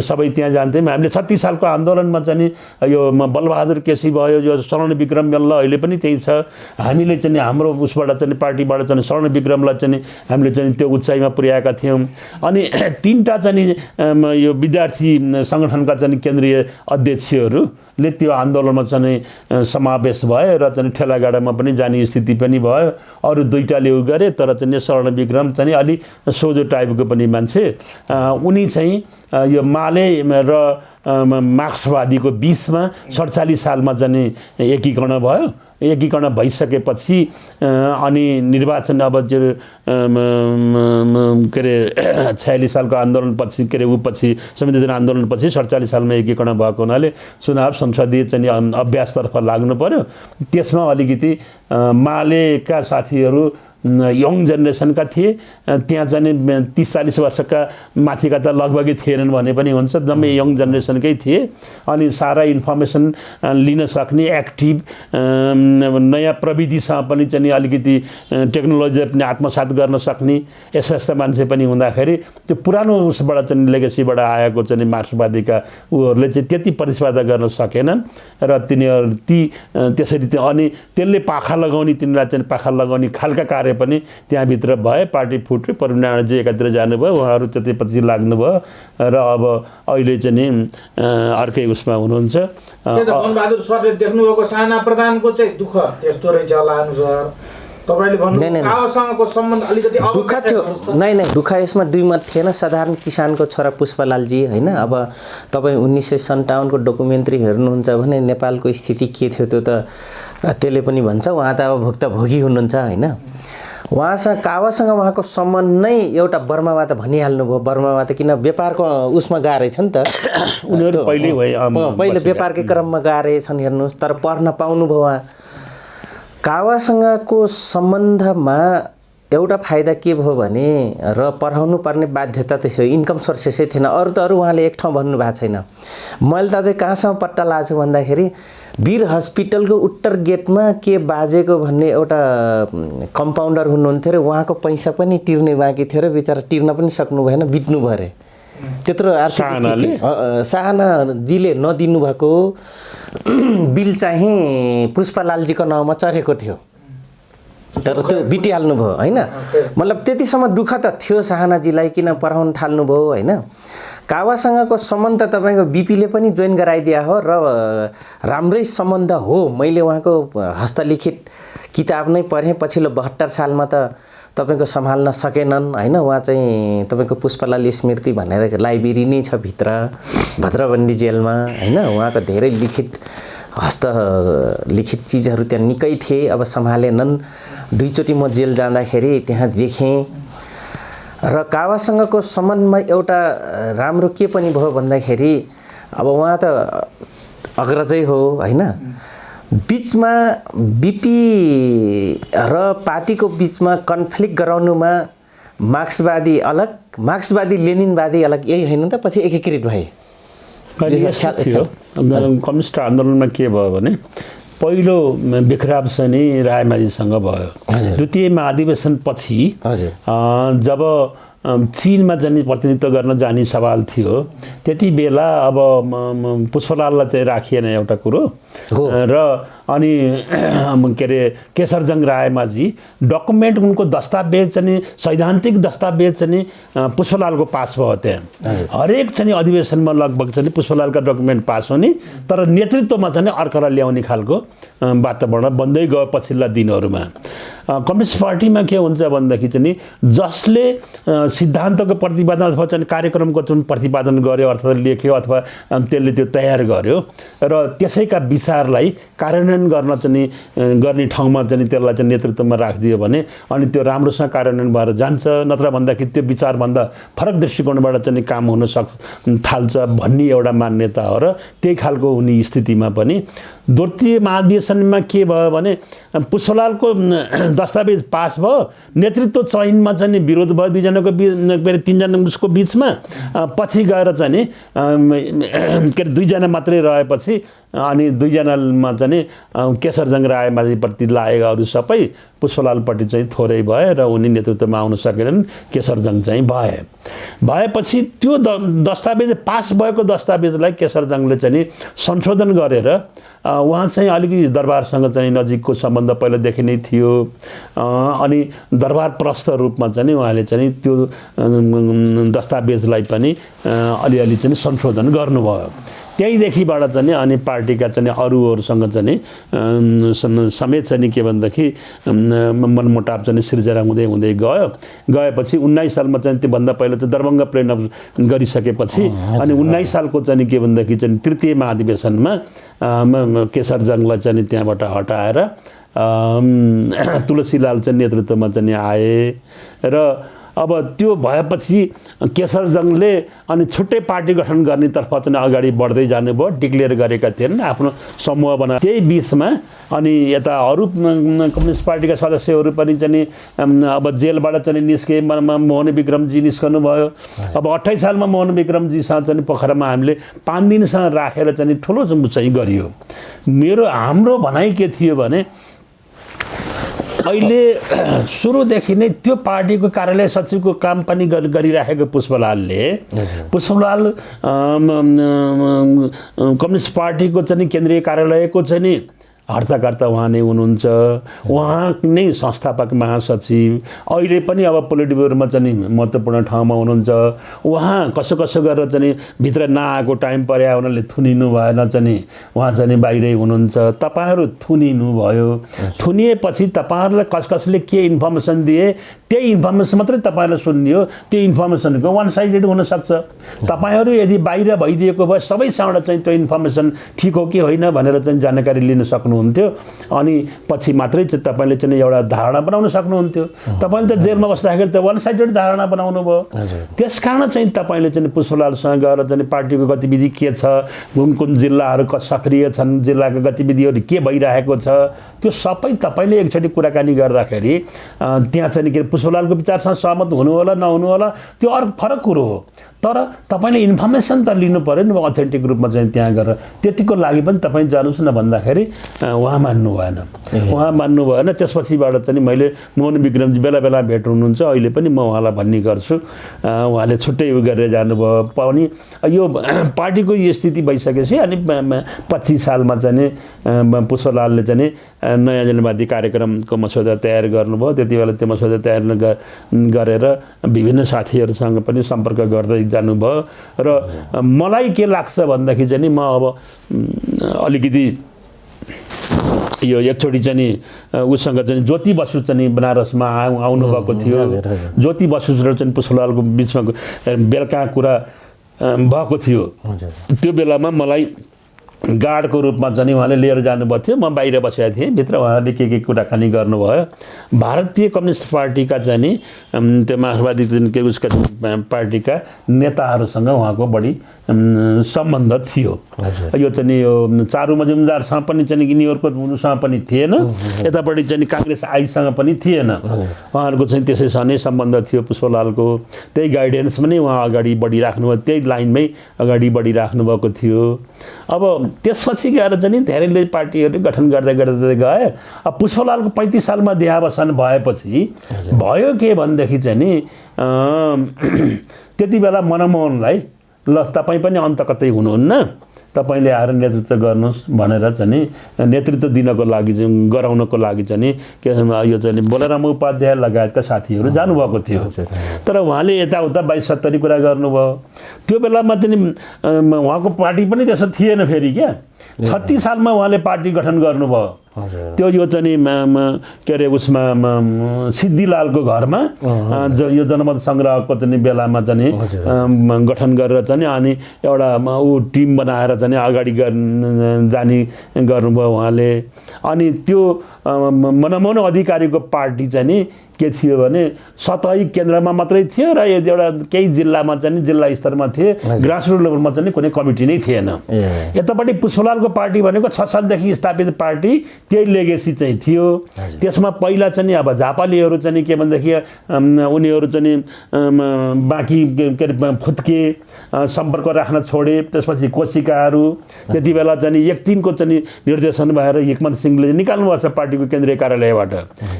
सबै त्यहाँ जान्थ्यौँ। हामीले 36 सालको आन्दोलनमा चाहिँ यो बलबहादुर केसी भयो, यो शरण विक्रम मल्ल अहिले पनि त्यही छ। हामीले चाहिँ हाम्रो उसबाट चाहिँ पार्टीबाट चाहिँ शरण विक्रमलाई चाहिँ हामीले चाहिँ त्यो उचाइमा पुर्याएका थियौँ। अनि 3टा चाहिँ यो विद्यार्थी सङ्गठनका चाहिँ केन्द्रीय अध्यक्षहरूले त्यो आन्दोलनमा चाहिँ समावेश भयो र चाहिँ ठेलागाडामा पनि जाने स्थिति पनि भयो। अरू 2टाले उ गरे, तर चाहिँ शरण विक्रम चाहिँ अलि सोझो टाइपको पनि मान्छे। उनी चाहिँ यो माले र मार्क्सवादीको बिचमा 47 सालमा चाहिँ एकीकरण भयो। एकीकरण भइसकेपछि अनि निर्वाचन अब के अरे 46 सालको आन्दोलनपछि के अरे पछि संविधान आन्दोलनपछि 47 सालमा एकीकरण भएको हुनाले चुनाव संसदीय चाहिँ अभ्यासतर्फ लाग्नु पर्यो। त्यसमा अलिकति मालेका साथीहरू यङ जेनेरेसनका थिए। त्यहाँ चाहिँ 30-40 वर्षका माथिका त लगभगै थिएनन् भने पनि हुन्छ, जम्मै यङ जेनेरेसनकै थिए। अनि सारा इन्फर्मेसन लिन सक्ने, एक्टिभ, नयाँ प्रविधिसँग पनि चाहिँ अलिकति टेक्नोलोजी पनि आत्मसात गर्न सक्ने यस्ता मान्छे पनि हुँदाखेरि त्यो पुरानो उसबाट चाहिँ लेगेसीबाट आएको चाहिँ मार्क्सवादीका उहरूले चाहिँ त्यति प्रतिस्पर्धा गर्न सकेनन् र तिनीहरू त्यसरी अनि त्यसले पाखा लगाउने, तिनीलाई चाहिँ पाखा लगाउने खालका कार्य पनि त्यहाँभित्र भए। पार्टी फुट्यो, परिणामजी एकातिर जानुभयो, उहाँहरू त्यतिपछि लाग्नुभयो र अब अहिले चाहिँ नि अर्कै उसमा हुनुहुन्छ। मनबहादुर सरले देख्नुभएको साना प्रधानको चाहिँ दुःख त्यस्तो रहेछ होला अनुसार तपाईले भन्नु नहीं। कावासँगको सम्बन्ध अलिकति दुःख थियो नै दुःख यसमा दुई मत थिएन। साधारण किसानको छोरा पुष्पलालजी होइन। अब तपाईँ 1957 को डकुमेन्ट्री हेर्नुहुन्छ भने नेपालको स्थिति के थियो त्यो त त्यसले पनि भन्छ। उहाँ त अब भुक्तभोगी हुनुहुन्छ होइन। उहाँसँग कावासँग उहाँको सम्बन्ध नै एउटा बर्मामा त भनिहाल्नु भयो। बर्मामा त किन व्यापारको उसमा गए रहेछ नि त उनीहरू पहिले व्यापारकै क्रममा गए रहेछन् हेर्नुहोस्। तर पढ्न पाउनुभयो उहाँ। कावासँगको सम्बन्धमा एउटा फाइदा के भयो भने र पढाउनु पर्ने बाध्यता त थियो, इन्कम सोर्सेसै थिएन। अरू त अरू उहाँले एक ठाउँ भन्नु भएको छैन। मैले त अझै कहाँसम्म पट्टा लाएको छु भन्दाखेरि वीर हस्पिटलको उत्तर गेटमा के बाजेको भन्ने एउटा कम्पाउन्डर हुनुहुन्थ्यो र उहाँको पैसा पनि तिर्ने बाँकी थियो र बिचरा तिर्न पनि सक्नु भएन, बित्नु भयो अरे। त्यत्रो आर्थिक स्थिति शाहनाजीले नदिनु भएको बिल चाहिँ पुष्पलालजीको नाउँमा चढेको थियो। तर त्यो बितिहाल्नु भयो होइन। मतलब त्यतिसम्म दुःख त थियो शाहनाजीलाई, किन पढाउन थाल्नु भयो होइन। कावासँगको सम्बन्ध त तपाईँको बिपीले पनि जोइन गराइदिया हो र राम्रै सम्बन्ध हो। मैले उहाँको हस्तलिखित किताब नै पढेँ पछिल्लो 72 सालमा त तपाईँको सम्हाल्न सकेनन् होइन। उहाँ चाहिँ तपाईँको पुष्पलाल स्मृति भनेर लाइब्रेरी नै छ भित्र भद्रबन्दी जेलमा होइन। उहाँको धेरै हस्तलिखित चिजहरू त्यहाँ निकै थिए। अब सम्हालेनन्। दुईचोटि म जेल जाँदाखेरि त्यहाँ देखेँ। र कावासँगको सम्बन्धमा एउटा राम्रो के पनि भयो भन्दाखेरि अब उहाँ त अग्रजै हो होइन। बिचमा बिपी र पार्टीको बिचमा कन्फ्लिक्ट गराउनुमा मार्क्सवादी अलग, मार्क्सवादी लेनिनवादी अलग, यही होइन त पछि एकीकृत भए। कम्युनिस्ट आन्दोलनमा के भयो भने पहिलो बिखराव चाहिँ रायमाझीसँग भयो। द्वितीय महाधिवेशन पछि जब चीनमा चाहिँ प्रतिनिधित्व गर्न जाने सवाल थियो त्यति बेला अब पुष्पलाललाई चाहिँ राखिएन एउटा कुरो र अनि के अरे केशरजङ रायमाझी डकुमेन्ट उनको दस्तावेज चाहिँ सैद्धान्तिक दस्तावेज चाहिँ पुष्पलालको पास भयो। त्यहाँ हरेक चाहिँ अधिवेशनमा लगभग चाहिँ पुष्पलालका डकुमेन्ट पास हुने, तर नेतृत्वमा चाहिँ अर्कालाई ल्याउने खालको वातावरण बन्दै गयो पछिल्ला दिनहरूमा। कम्युनिस्ट पार्टीमा के हुन्छ भन्दाखेरि चाहिँ जसले सिद्धान्तको प्रतिपादन अथवा चाहिँ कार्यक्रमको चाहिँ प्रतिपादन गर्यो अथवा लेख्यो अथवा त्यसले त्यो तयार गर्यो र त्यसैका विचारलाई कार्यान्वयन गर्न चाहिँ गर्ने ठाउँमा चाहिँ त्यसलाई चाहिँ नेतृत्वमा राखिदियो भने अनि त्यो राम्रोसँग कार्यान्वयन भएर जान्छ। नत्र भन्दाखेरि त्यो विचारभन्दा फरक दृष्टिकोणबाट चाहिँ काम हुन थाल्छ भन्ने एउटा मान्यता हो। र त्यही खालको हुने स्थितिमा पनि द्वितीय महाधिवेशनमा के भयो भने पुष्पलालको दस्तावेज पास भयो, नेतृत्व चयनमा चाहिँ विरोध भयो दुईजनाको तीनजना उसको बिचमा। पछि गएर चाहिँ के अरे दुईजना मात्रै रहेपछि अनि दुईजनामा चाहिँ केशरजङ रायमाझीप्रति लागेका अरू सबै पुष्पलालपट्टि चाहिँ थोरै भए र उनी नेतृत्वमा आउन सकेनन्, केशरजङ चाहिँ भएपछि त्यो दस्तावेज पास भएको दस्तावेजलाई केशरजङले चाहिँ संशोधन गरेर उहाँ चाहिँ अलिकति दरबारसँग चाहिँ नजिकको सम्बन्ध पहिलादेखि नै थियो। अनि दरबार प्रस्थ रूपमा चाहिँ उहाँले चाहिँ त्यो दस्तावेजलाई पनि अलिअलि चाहिँ संशोधन गर्नुभयो। त्यहीदेखिबाट चाहिँ अनि पार्टीका चाहिँ अरूहरूसँग चाहिँ समेत चाहिँ के भन्दाखेरि मनमुटाव चाहिँ सिर्जना हुँदै हुँदै गएपछि 19 सालमा चाहिँ त्योभन्दा पहिला चाहिँ दरभङ्गा प्लेन गरिसकेपछि अनि 19 सालको चाहिँ के भन्दाखेरि चाहिँ तृतीय महाधिवेशनमा केशरजङलाई चाहिँ त्यहाँबाट हटाएर तुलसीलाल चाहिँ नेतृत्वमा चाहिँ आए र अब त्यो भएपछि केशरजङले अनि छुट्टै पार्टी गठन गर्नेतर्फ चाहिँ अगाडि बढ्दै जानुभयो। डिक्लेयर गरेका थिएनन् आफ्नो समूह बना। त्यही बिचमा अनि यता अरू कम्युनिस्ट पार्टीका सदस्यहरू पनि चाहिँ अब जेलबाट चाहिँ निस्के मोहन विक्रमजी निस्कनु भयो। अब 28 सालमा मोहन विक्रमजीसँग चाहिँ पोखरामा हामीले 5 दिनसम्म राखेर चाहिँ ठुलो चाहिँ गरियो। हाम्रो भनाइ के थियो भने अहिले सुरुदेखि नै त्यो पार्टीको कार्यालय सचिवको काम पनि गरिराखेको पुष्पलालले कम्युनिस्ट पार्टीको चाहिँ केन्द्रीय कार्यालयको चाहिँ हर्ताकर्ता उहाँ नै हुनुहुन्छ, उहाँ नै संस्थापक महासचिव, अहिले पनि अब पोलिट ब्युरोमा चाहिँ महत्त्वपूर्ण ठाउँमा हुनुहुन्छ। उहाँ कसो कसो गरेर चाहिँ भित्र नआएको टाइम पर्या उनीहरूले थुनिनु भएन, चाहिँ उहाँ चाहिँ बाहिरै हुनुहुन्छ। तपाईँहरू थुनिनु भयो, थुनिएपछि तपाईँहरूलाई कसले के इन्फर्मेसन दिए त्यही इन्फर्मेसन मात्रै तपाईँहरूले सुन्ने हो। त्यो इन्फर्मेसनको वान साइडेड हुनसक्छ। तपाईँहरू यदि बाहिर भइदिएको भए सबैसँग चाहिँ त्यो इन्फर्मेसन ठिक हो कि होइन भनेर चाहिँ जानकारी लिन सक्नुहुन्थ्यो, अनि पछि मात्रै चाहिँ तपाईँले चाहिँ एउटा धारणा बनाउन सक्नुहुन्थ्यो। तपाईँले त जेलमा बस्दाखेरि त वान साइडेड धारणा बनाउनु भयो। त्यस कारण चाहिँ तपाईँले चाहिँ पुष्पलालसँग गएर चाहिँ पार्टीको गतिविधि के छ, कुन कुन जिल्लाहरू सक्रिय छन्, जिल्लाको गतिविधिहरू के भइरहेको छ, त्यो सबै तपाईँले एकचोटि कुराकानी गर्दाखेरि त्यहाँ चाहिँ के पुष्पलालको विचारसँग सहमत हुनु होला नहुनु होला त्यो अर्को फरक कुरो हो। तर तपाईँले इन्फर्मेसन त लिनु पऱ्यो नि अथेन्टिक रूपमा चाहिँ त्यहाँ गएर। त्यतिको लागि पनि तपाईँ जानुहोस् न भन्दाखेरि उहाँ मान्नु भएन। त्यसपछिबाट चाहिँ मैले मोहन विक्रमजी बेला बेला भेट हुनुहुन्छ, अहिले पनि म उहाँलाई भन्ने गर्छु। उहाँले छुट्टै उ गरेर जानुभयो पनि यो पार्टीको यो स्थिति भइसकेपछि अनि 25 सालमा चाहिँ पुष्पलालले चाहिँ नयाँ जनवादी कार्यक्रमको मसौदा तयार गर्नुभयो। त्यति बेला त्यो मसौदा तयार गरेर विभिन्न साथीहरूसँग पनि सम्पर्क गर्दै जानुभयो। र मलाई के लाग्छ भन्दाखेरि चाहिँ म अब अलिकति यो एकचोटि चाहिँ उसँग चाहिँ ज्योति बसु चाहिँ बनारसमा आउनुभएको थियो। ज्योति बसु र चाहिँ पुष्पलालको बिचमा बेलुका कुरा भएको थियो। त्यो बेलामा मलाई गार्डको रूपमा चाहिँ उहाँले लिएर जानुभएको थियो। म बाहिर बसेको थिएँ, भित्र उहाँले के कुराकानी गर्नुभयो। भारतीय कम्युनिस्ट पार्टीका चाहिँ त्यो मार्क्सवादी के उसका पार्टीका नेताहरूसँग उहाँको बढी सम्बन्ध थियो। यो चाहिँ यो चारु मजुमदारसँग पनि चाहिँ यिनीहरूकोसँग पनि थिएन, यतापट्टि चाहिँ काङ्ग्रेस आईसँग पनि थिएन। उहाँहरूको चाहिँ त्यसैसँग नै सम्बन्ध थियो पुष्पलालको। त्यही गाइडेन्स पनि उहाँ अगाडि बढिराख्नुभयो, त्यही लाइनमै अगाडि बढिराख्नु भएको थियो। अब त्यसपछि गएर चाहिँ धेरैले पार्टीहरू गठन गर्दै गर्दै गए। अब पुष्पलालको 35 सालमा देहावसान भएपछि भयो के भनेदेखि चाहिँ नि त्यति बेला मनमोहनलाई ल तपाईँ पनि अन्त कतै हुनुहुन्न, तपाईँले आएर नेतृत्व गर्नुहोस् भनेर चाहिँ नेतृत्व दिनको लागि चाहिँ गराउनको लागि चाहिँ के यो चाहिँ बलराम उपाध्याय लगायतका साथीहरू जानुभएको थियो। तर उहाँले यताउता 22-70 कुरा गर्नुभयो। त्यो बेलामा चाहिँ उहाँको पार्टी पनि त्यसो थिएन फेरि क्या। 36 सालमा उहाँले पार्टी गठन गर्नुभयो। त्यो यो चाहिँ के अरे उसमा सिद्धिलालको घरमा यो जनमत सङ्ग्रहको चाहिँ बेलामा चाहिँ गठन गरेर चाहिँ अनि एउटा ऊ टिम बनाएर चाहिँ अगाडि जाने गर्नुभयो उहाँले। अनि त्यो मनमोहन अधिकारीको पार्टी चाहिँ के थियो भने सतही केन्द्रमा मात्रै थियो र एउटा केही जिल्लामा चाहिँ जिल्ला स्तरमा थिए, ग्रासरुट लेभलमा चाहिँ कुनै कमिटी नै थिएन। यतापट्टि पुष्पलालको पार्टी भनेको 6 सालदेखि स्थापित पार्टी, त्यही लेगेसी चाहिँ थियो। त्यसमा पहिला चाहिँ अब झापालीहरू चाहिँ के भनेदेखि उनीहरू चाहिँ बाँकी के अरे फुत्के सम्पर्क राख्न छोडे। त्यसपछि कोशिकाहरू त्यति बेला चाहिँ 1-3 को चाहिँ निर्देशन भएर हिक्मत सिंहले निकाल्नु भएको छ पार्टीको केन्द्रीय कार्यालयबाट।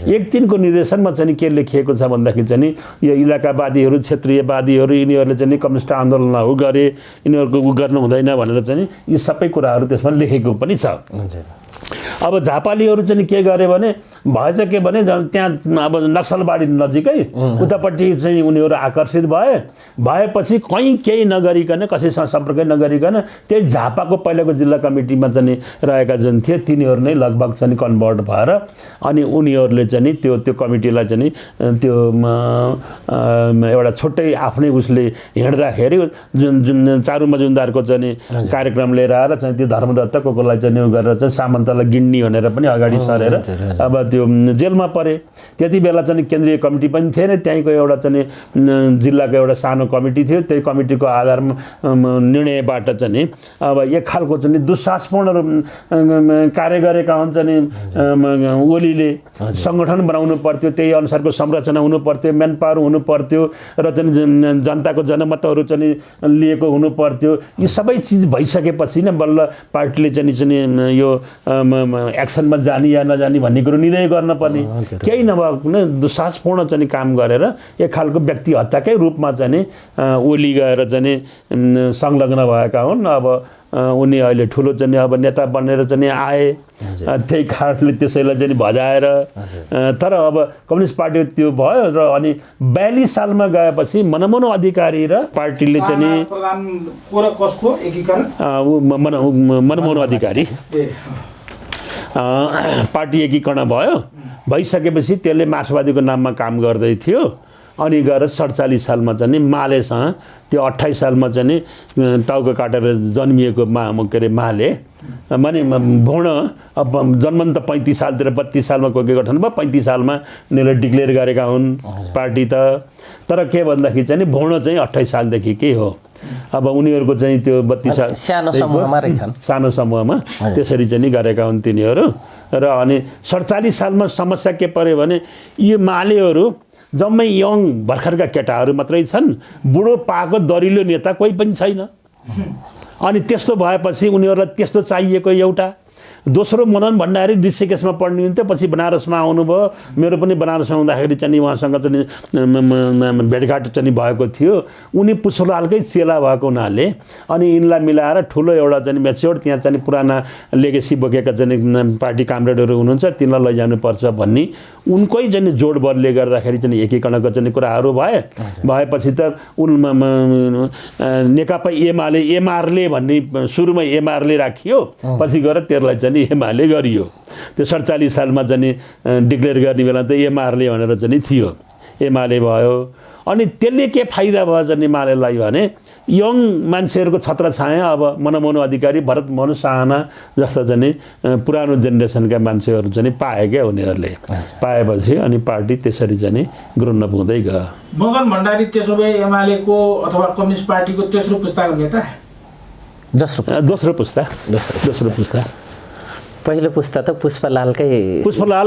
1-3 को निर्देशनमा चाहिँ के लेखिएको छ भन्दाखेरि चाहिँ यो इलाकावादीहरू क्षेत्रीयवादीहरू यिनीहरूले चाहिँ कम्युनिस्ट आन्दोलन गरे, यिनीहरूको गर्नु हुँदैन भनेर चाहिँ यी सबै कुराहरू त्यसमा लेखेको पनि छ। अब झापालीहरू चाहिँ के गरे भने भएछ के भने त्यहाँ अब नक्सलबाडी नजिकै उतापट्टि चाहिँ उनीहरू आकर्षित भएपछि कहीँ केही नगरिकन कसैसँग सम्पर्क नगरिकन त्यही झापाको पहिलाको जिल्ला कमिटीमा चाहिँ रहेका जुन थिए तिनीहरू नै लगभग चाहिँ कन्भर्ट भएर अनि उनीहरूले चाहिँ त्यो कमिटीलाई चाहिँ त्यो एउटा छुट्टै आफ्नै उसले हिँड्दाखेरि जुन चारु मजुमदारको चाहिँ कार्यक्रम लिएर आएर चाहिँ त्यो धर्मदत्त कोलाई चाहिँ गरेर चाहिँ सामन्तलाई गिन्नी भनेर पनि अगाडि सरेर अब त्यो जेलमा परे। त्यति बेला चाहिँ केन्द्रीय कमिटी पनि थिएन, त्यहीँको एउटा चाहिँ जिल्लाको एउटा सानो कमिटी थियो। त्यही कमिटीको आधारमा निर्णयबाट चाहिँ अब एक खालको चाहिँ दुस्साहसपूर्ण कार्य गरेका हुन्छन् ओलीले। सङ्गठन बनाउनु पर्थ्यो, त्यही अनुसारको संरचना हुनु पर्थ्यो, म्यान पावर हुनु पर्थ्यो र चाहिँ जनताको जनमतहरू चाहिँ लिएको हुनु पर्थ्यो। यी सबै चिज भइसकेपछि नै बल्ल पार्टीले चाहिँ यो एक्सनमा जाने या नजाने भन्ने कुरो निर्णय गर्न पर्ने केही नभए दुस्साहसपूर्ण चाहिँ काम गरेर एक खालको व्यक्ति हत्याकै रूपमा चाहिँ ओली गएर चाहिँ संलग्न भएका हुन्। अब उनी अहिले ठुलो चाहिँ अब नेता बनेर चाहिँ आए, त्यही कारणले त्यसैलाई चाहिँ भजाएर, तर अब कम्युनिस्ट पार्टी त्यो भयो र अनि 42 सालमा गएपछि मनमोहन अधिकारी र पार्टीले चाहिँ मनमोहन अधिकारी पार्टी एकीकरण भयो। भइसकेपछि त्यसले मार्क्सवादीको नाममा काम गर्दै थियो। अनि गएर 47 सालमा चाहिँ मालेसँग त्यो 28 सालमा चाहिँ टाउको काटेर जन्मिएको के अरे माले माने भोण अब जन्मन त 35 सालतिर 32 सालमा कोही गठन भयो, 35 सालमा उनीहरूले डिक्लेयर गरेका हुन् पार्टी त। तर के भन्दाखेरि चाहिँ भोण चाहिँ 28 सालदेखि के हो, अब उनीहरूको चाहिँ त्यो 32 साल सानो समूहमा रहेछन्, सानो समूहमा त्यसरी चाहिँ गरेका हुन् तिनीहरू। र अनि 47 सालमा समस्या के पर्यो भने यो मालेहरू जम्मै यङ भर्खरका केटाहरू मात्रै छन्, बुढो पाएको दरिलो नेता कोही पनि छैन। अनि त्यस्तो भएपछि उनीहरूलाई त्यस्तो चाहिएको एउटा। दोस्रो मनन भण्डारी ऋषिकेशमा पढ्ने हुन्थ्यो, पछि बनारसमा आउनुभयो। मेरो पनि बनारसमा हुँदाखेरि चाहिँ उहाँसँग चाहिँ भेटघाट चाहिँ भएको थियो। उनी पुष्पलालकै चेला भएको हुनाले अनि यिनलाई मिलाएर ठुलो एउटा चाहिँ मेच्योर त्यहाँ चाहिँ पुराना लेगेसी बोकेका चाहिँ पार्टी कामरेडहरू हुनुहुन्छ, तिनलाई लैजानुपर्छ भन्ने उनकै चाहिँ जोडबलले गर्दाखेरि चाहिँ एकीकरणको चाहिँ कुराहरू भएपछि त नेकपा एमाले भन्ने सुरुमा एमाले राखियो, पछि गएर त्यसलाई चाहिँ एमाले गरियो। त्यो 47 सालमा चाहिँ डिक्लेयर गर्ने बेला त एमाले भनेर चाहिँ थियो, एमाले भयो। अनि त्यसले के फाइदा भयो चाहिँ एमालेलाई भने यङ मान्छेहरूको छत्रछाया अब मनमोहन अधिकारी, भरत मोहन साहना जस्ता चाहिँ पुरानो जेनेरेसनका मान्छेहरू चाहिँ पाए क्या उनीहरूले। पाएपछि अनि पार्टी त्यसरी चाहिँ ग्रुन्न पुग्दै गयो। मगन भण्डारी त्यसो भए एमालेको अथवा कम्युनिस्ट पार्टीको तेस्रो पुस्ताको नेता? दोस्रो पुस्ता। पहिलो पुस्ता त पुष्पलाल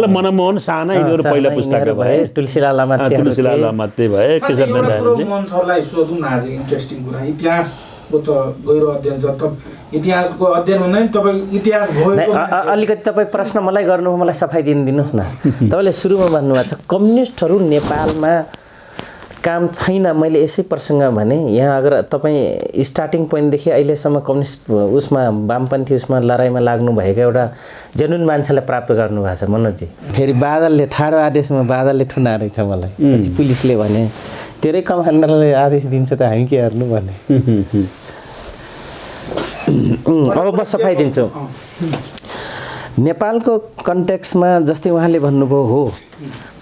मनमोहन साहना यिनीहरू पहिला पुस्ताका भए। तुलसीलाल मात्रै भए। मोहन सरलाई सोधौँ न आज इन्ट्रेस्टिङ कुरा। इतिहासको त गहिरो अध्ययन छ, इतिहासको अध्ययन भन्दा नि तपाईँ इतिहास भयो। अलिकति तपाईँ प्रश्न मलाई गर्नु, मलाई सफाइ दिनुहोस् न। तपाईँले सुरुमा भन्नुभएको छ कम्युनिस्टहरू नेपालमा काम छैन। मैले यसै प्रसङ्ग भने यहाँ अगर तपाईँ स्टार्टिङ पोइन्टदेखि अहिलेसम्म कम्युनिस्ट उसमा वामपन्थी उसमा लडाइँमा लाग्नुभएको एउटा जेन्युन मान्छेलाई प्राप्त गर्नुभएको छ मनोजी। फेरि बादलले ठाडो आदेशमा बादलले ठुना रहेछ मलाई, पुलिसले भने तेरै कमान्डरले आदेश दिन्छ त हामी के गर्नु भने। अब म सफाइ दिन्छु। नेपालको कन्टेक्स्टमा जस्तै उहाँले भन्नुभयो हो,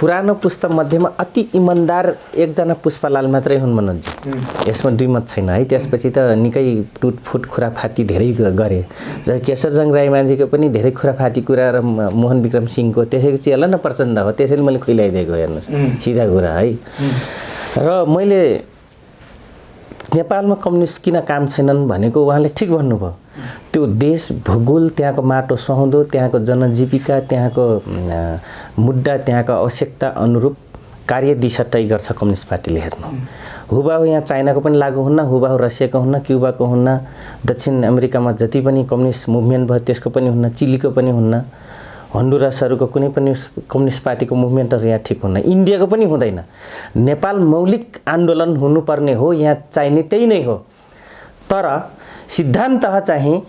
पुरानो पुस्ता मध्येमा अति इमान्दार एकजना पुष्पलाल मात्रै हुन् मनोजी, यसमा दुई मत छैन है। त्यसपछि त निकै टुटफुट खुराफाती धेरै गरे। केशरजङ राईमाझीको पनि धेरै खुराफाती कुरा र मोहन विक्रम सिंहको, त्यसैको चेला न प्रचण्ड हो, त्यसैले मैले खुइलाइदिएको हेर्नुहोस्, सिधा कुरा है। र मैले नेपालमा कम्युनिस्ट किन काम छैनन् भनेको उहाँले ठिक भन्नुभयो। त्यो देश भूगोल, त्यहाँको माटो सुहाउँदो, त्यहाँको जनजीविका, त्यहाँको मुद्दा, त्यहाँको आवश्यकता अनुरूप कार्य दिशा तय गर्छ कम्युनिस्ट पार्टीले। हेर्नु हुबाहु यहाँ चाइनाको पनि लागु हुन्न, हुबाहु रसियाको हुन्न, क्युबाको हुन्न, दक्षिण अमेरिकामा जति पनि कम्युनिस्ट मुभमेन्ट भयो त्यसको पनि हुन्न, चिलीको पनि हुन्न, हन्डुरासहरूको कुनै पनि कम्युनिस्ट पार्टीको मुभमेन्टहरू यहाँ ठिक हुन्न, इन्डियाको पनि हुँदैन। नेपाल मौलिक आन्दोलन हुनुपर्ने हो, यहाँ चाहिने त्यही नै हो। तर सिद्धान्तः चाहिँ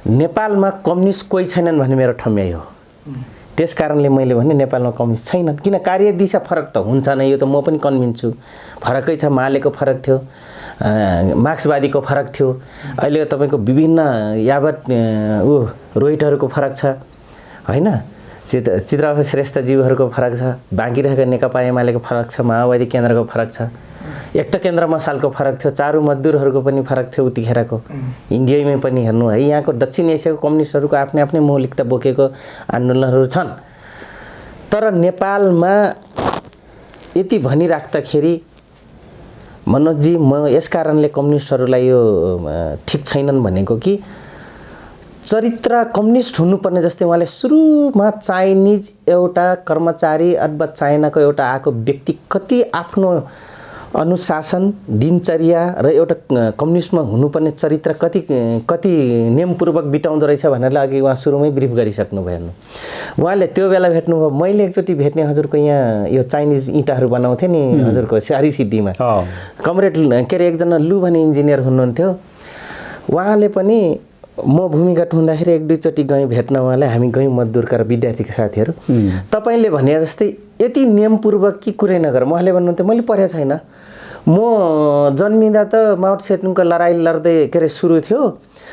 नेपालमा कम्युनिस्ट कोही छैनन् भन्ने मेरो ठम्याइ हो। त्यस कारणले मैले भने नेपालमा कम्युनिस्ट छैनन्, किन कार्य दिशा फरक त हुन्छ नै, यो त म पनि कन्भिन्स छु। फरकै छ, मालेको फरक थियो, मार्क्सवादीको फरक थियो, अहिले तपाईँको विभिन्न यावत रोहितहरूको फरक छ होइन, चित्रहारी श्रेष्ठज्यूहरूको फरक छ, बाँकी रहेको नेकपा एमालेको फरक छ, माओवादी केन्द्रको फरक छ, एक त केन्द्र मसालको फरक थियो, चारु मजदुरहरूको पनि फरक थियो उतिखेरको, इन्डियामै पनि हेर्नु है। यहाँको दक्षिण एसियाको कम्युनिस्टहरूको आफ्नै आफ्नै मौलिकता बोकेको आन्दोलनहरू छन्। तर नेपालमा यति भनिराख्दाखेरि मनोजजी म यस कारणले कम्युनिस्टहरूलाई यो ठिक छैनन् भनेको कि चरित्र कम्युनिस्ट हुनुपर्ने, जस्तै उहाँले सुरुमा चाइनिज एउटा कर्मचारी अथवा चाइनाको एउटा आएको व्यक्ति कति आफ्नो अनुशासन, दिनचर्या र एउटा कम्युनिस्टमा हुनुपर्ने चरित्र कति नियमपूर्वक बिताउँदो रहेछ भनेर अघि उहाँ सुरुमै ब्रिफ गरिसक्नु भयो। उहाँले त्यो बेला भेट्नुभयो। मैले एकचोटि भेट्ने हजुरको यहाँ यो चाइनिज इँटाहरू बनाउँथे नि हजुरको सारी सिटीमा कमरेड के अरे एकजना लु भन्ने इन्जिनियर हुनुहुन्थ्यो। उहाँले पनि म भूमिगत हुँदाखेरि एक दुईचोटि गएँ भेट्न उहाँलाई। हामी गयौँ मजदुरका र विद्यार्थीका साथीहरू। तपाईँले भने जस्तै यति नियमपूर्वक के कुरै नगर। उहाँले भन्नुहुन्थ्यो मैले पढेको छैन, म जन्मिँदा त माउट सेटुङको लडाइँ लड्दै के अरे सुरु थियो,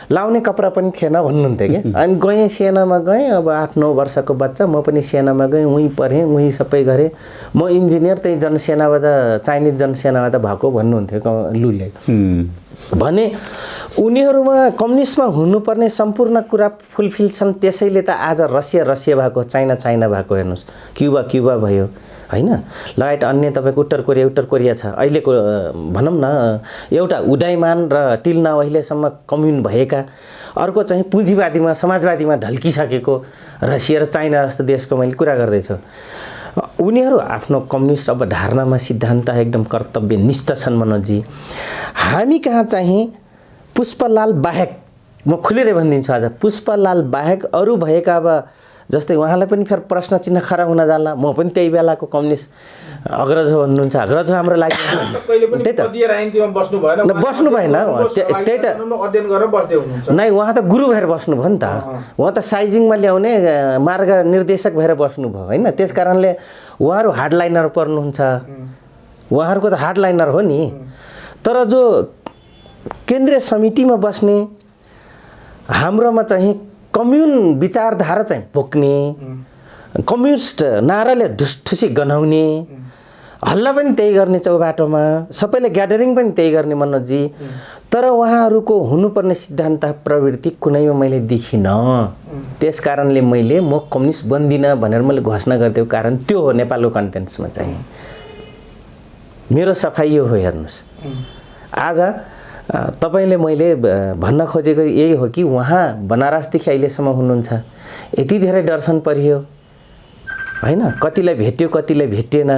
लाउने कपडा पनि थिएन भन्नुहुन्थ्यो कि। अनि गएँ सेनामा गएँ, अब 8-9 वर्षको बच्चा म पनि सेनामा गएँ, उहीँ पढेँ, उहीँ सबै गरेँ। म इन्जिनियर त्यही जनसेनाबाट चाइनिज जनसेनाबाट भएको भन्नुहुन्थ्यो लुले। भने उनीहरूमा कम्युनिस्टमा हुनुपर्ने सम्पूर्ण कुरा फुलफिल छन्। त्यसैले त आज रसिया भएको, चाइना भएको हेर्नुहोस्, क्युबा भयो हैन, लगायत अन्य तपाईँको उत्तर कोरिया छ। अहिलेको भनौँ न एउटा उदयमान र टिल नाउ अहिलेसम्म कम्युन भएका, अर्को चाहिँ पुँजीवादीमा समाजवादीमा ढल्किसकेको रसिया र चाइना जस्तो देशको मैले कुरा गर्दैछु। उनीहरू आफ्नो कम्युनिस्ट अवधारणामा सिद्धान्त एकदम कर्तव्यनिष्ठ छन् मनोजी। हामी कहाँ चाहिँ पुष्पलाल बाहेक, म खुलेर भनिदिन्छु आज, पुष्पलाल बाहेक अरू भएका अब जस्तै उहाँलाई पनि फेरि प्रश्न चिन्ह खडा हुन जान्ला। म पनि त्यही बेलाको कम्युनिस्ट अग्रज हो भन्नुहुन्छ। अग्रज हो हाम्रो लागि। त्यही त बस्नु भएन, त्यही त नै, उहाँ त गुरु भएर बस्नुभयो नि त। उहाँ त साइजिङमा ल्याउने मार्ग निर्देशक भएर बस्नुभयो होइन। त्यस कारणले उहाँहरू हार्डलाइनर पर्नुहुन्छ। उहाँहरूको त हार्डलाइनर हो नि। तर जो केन्द्रीय समितिमा बस्ने, हाम्रोमा चाहिँ कम्युन विचारधारा चाहिँ बोक्ने, कम्युनिस्ट नाराले ढुसढुसी गनाउने, हल्ला पनि त्यही गर्ने चौबाटोमा, सबैले ग्यादरिङ पनि त्यही गर्ने मनोजी। तर उहाँहरूको हुनुपर्ने सिद्धान्त प्रवृत्ति कुनैमा मैले देखिनँ। त्यस कारणले म कम्युनिस्ट बन्दिनँ भनेर मैले घोषणा गरिदिएको कारण त्यो हो। नेपालको कन्टेन्ट्समा चाहिँ मेरो सफाइ यो हो। हेर्नुहोस्, आज तपाईले मैले भन्न खोजेको यही हो कि उहाँ बनारसदेखि अहिलेसम्म हुनुहुन्छ। यति धेरै दर्शन परियो हैन, कतिलाई भेट्यो कतिलाई भेटिएन।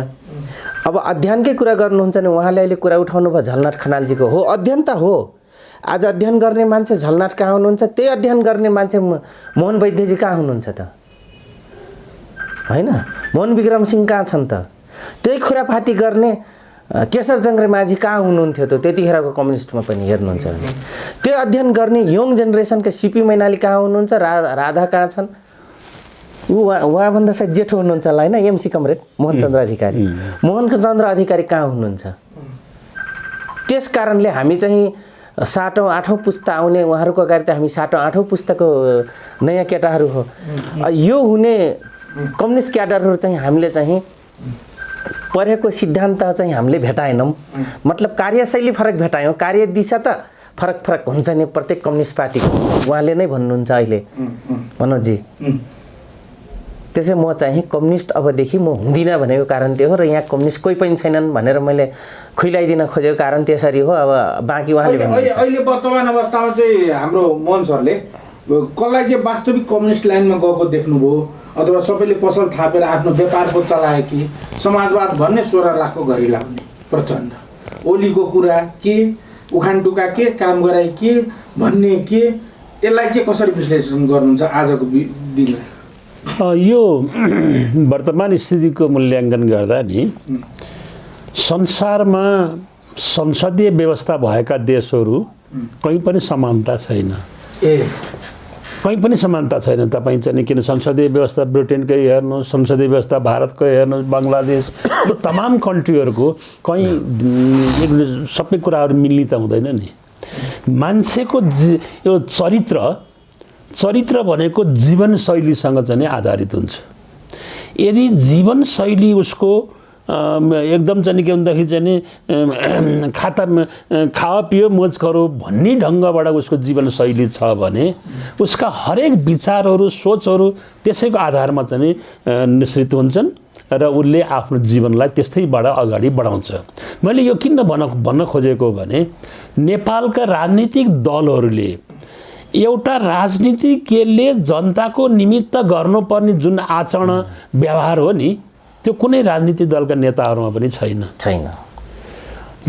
अब अध्ययनकै कुरा गर्नुहुन्छ भने उहाँले अहिले कुरा उठाउनु भयो झलनाथ खनालजीको। हो, अध्ययन त हो। आज अध्ययन गर्ने मान्छे झलनाथ कहाँ हुनुहुन्छ, त्यही अध्ययन गर्ने मान्छे मोहन वैद्यजी कहाँ हुनुहुन्छ त हैन, मोहन विक्रम सिंह कहाँ छन् त, त्यही खुराफाटी गर्ने केशर जङ्ग्रे माझी कहाँ हुनुहुन्थ्यो त त्यतिखेरको कम्युनिस्टमा पनि हेर्नुहुन्छ भने। त्यो अध्ययन गर्ने यङ जेनेरेसनका सिपी मैनाली कहाँ हुनुहुन्छ, राधा कहाँ छन्, उहाँभन्दा सायद जेठो हुनुहुन्छ होला होइन, एमसी कमरेड मोहनचन्द्र अधिकारी, मोहनचन्द्र अधिकारी कहाँ हुनुहुन्छ। त्यस कारणले हामी चाहिँ 7औं 8औं पुस्ता आउने, उहाँहरूको अगाडि त हामी 7औं 8औं पुस्ताको नयाँ केटाहरू हो। यो हुने कम्युनिस्ट क्याडरहरू चाहिँ हामीले चाहिँ पढेको सिद्धान्त चाहिँ हामीले भेटाएनौँ। मतलब कार्यशैली फरक भेटायौँ, कार्य दिशा त फरक हुन्छ नि प्रत्येक कम्युनिस्ट पार्टीको। उहाँले नै भन्नुहुन्छ अहिले मनोजी। त्यसै म चाहिँ कम्युनिस्ट अबदेखि म हुँदिनँ भनेको कारण त्यो हो। र यहाँ कम्युनिस्ट कोही पनि छैनन् भनेर मैले खुइलाइदिन खोजेको कारण त्यसरी हो। अब बाँकी उहाँले भन्नुहुन्छ। अहिले वर्तमान अवस्थामा चाहिँ हाम्रो मोहन सरले कसलाई चाहिँ वास्तविक कम्युनिस्ट लाइनमा गएको देख्नुभयो, अथवा सबैले पसल थापेर आफ्नो व्यापार पो चलाए कि समाजवाद भन्ने 16 लाखको घरी लाग्ने प्रचण्ड, ओलीको कुरा के, उखानटुका के, काम गराए के भन्ने के, यसलाई चाहिँ कसरी विश्लेषण गर्नुहुन्छ आजको दिनमा? यो वर्तमान स्थितिको मूल्याङ्कन गर्दा नि संसारमा संसदीय व्यवस्था भएका देशहरू कहीँ पनि समानता छैन। कहीँ पनि समानता छैन। तपाईँ चाहिँ किन संसदीय व्यवस्था ब्रिटेनकै हेर्नुहोस्, संसदीय व्यवस्था भारतकै हेर्नुहोस्, बङ्गलादेश, यो तमाम कन्ट्रीहरूको कहीँ सबै कुराहरू मिल्ने त हुँदैन नि। मान्छेको यो चरित्र भनेको जीवनशैलीसँग चाहिँ आधारित हुन्छ। यदि जीवनशैली उसको एकदम चाहिँ के भन्दाखेरि चाहिँ खाओ पियो मोज गरो भन्ने ढङ्गबाट उसको जीवनशैली छ भने उसका हरेक विचारहरू सोचहरू त्यसैको आधारमा चाहिँ निश्चित हुन्छन् र उसले आफ्नो जीवनलाई त्यस्तैबाट अगाडि बढाउँछ। मैले यो किन भन्न खोजेको भने नेपालका राजनीतिक दलहरूले एउटा राजनीतिज्ञले जनताको निमित्त गर्नुपर्ने जुन आचरण व्यवहार हो नि त्यो कुनै राजनीतिक दलका नेताहरूमा पनि छैन।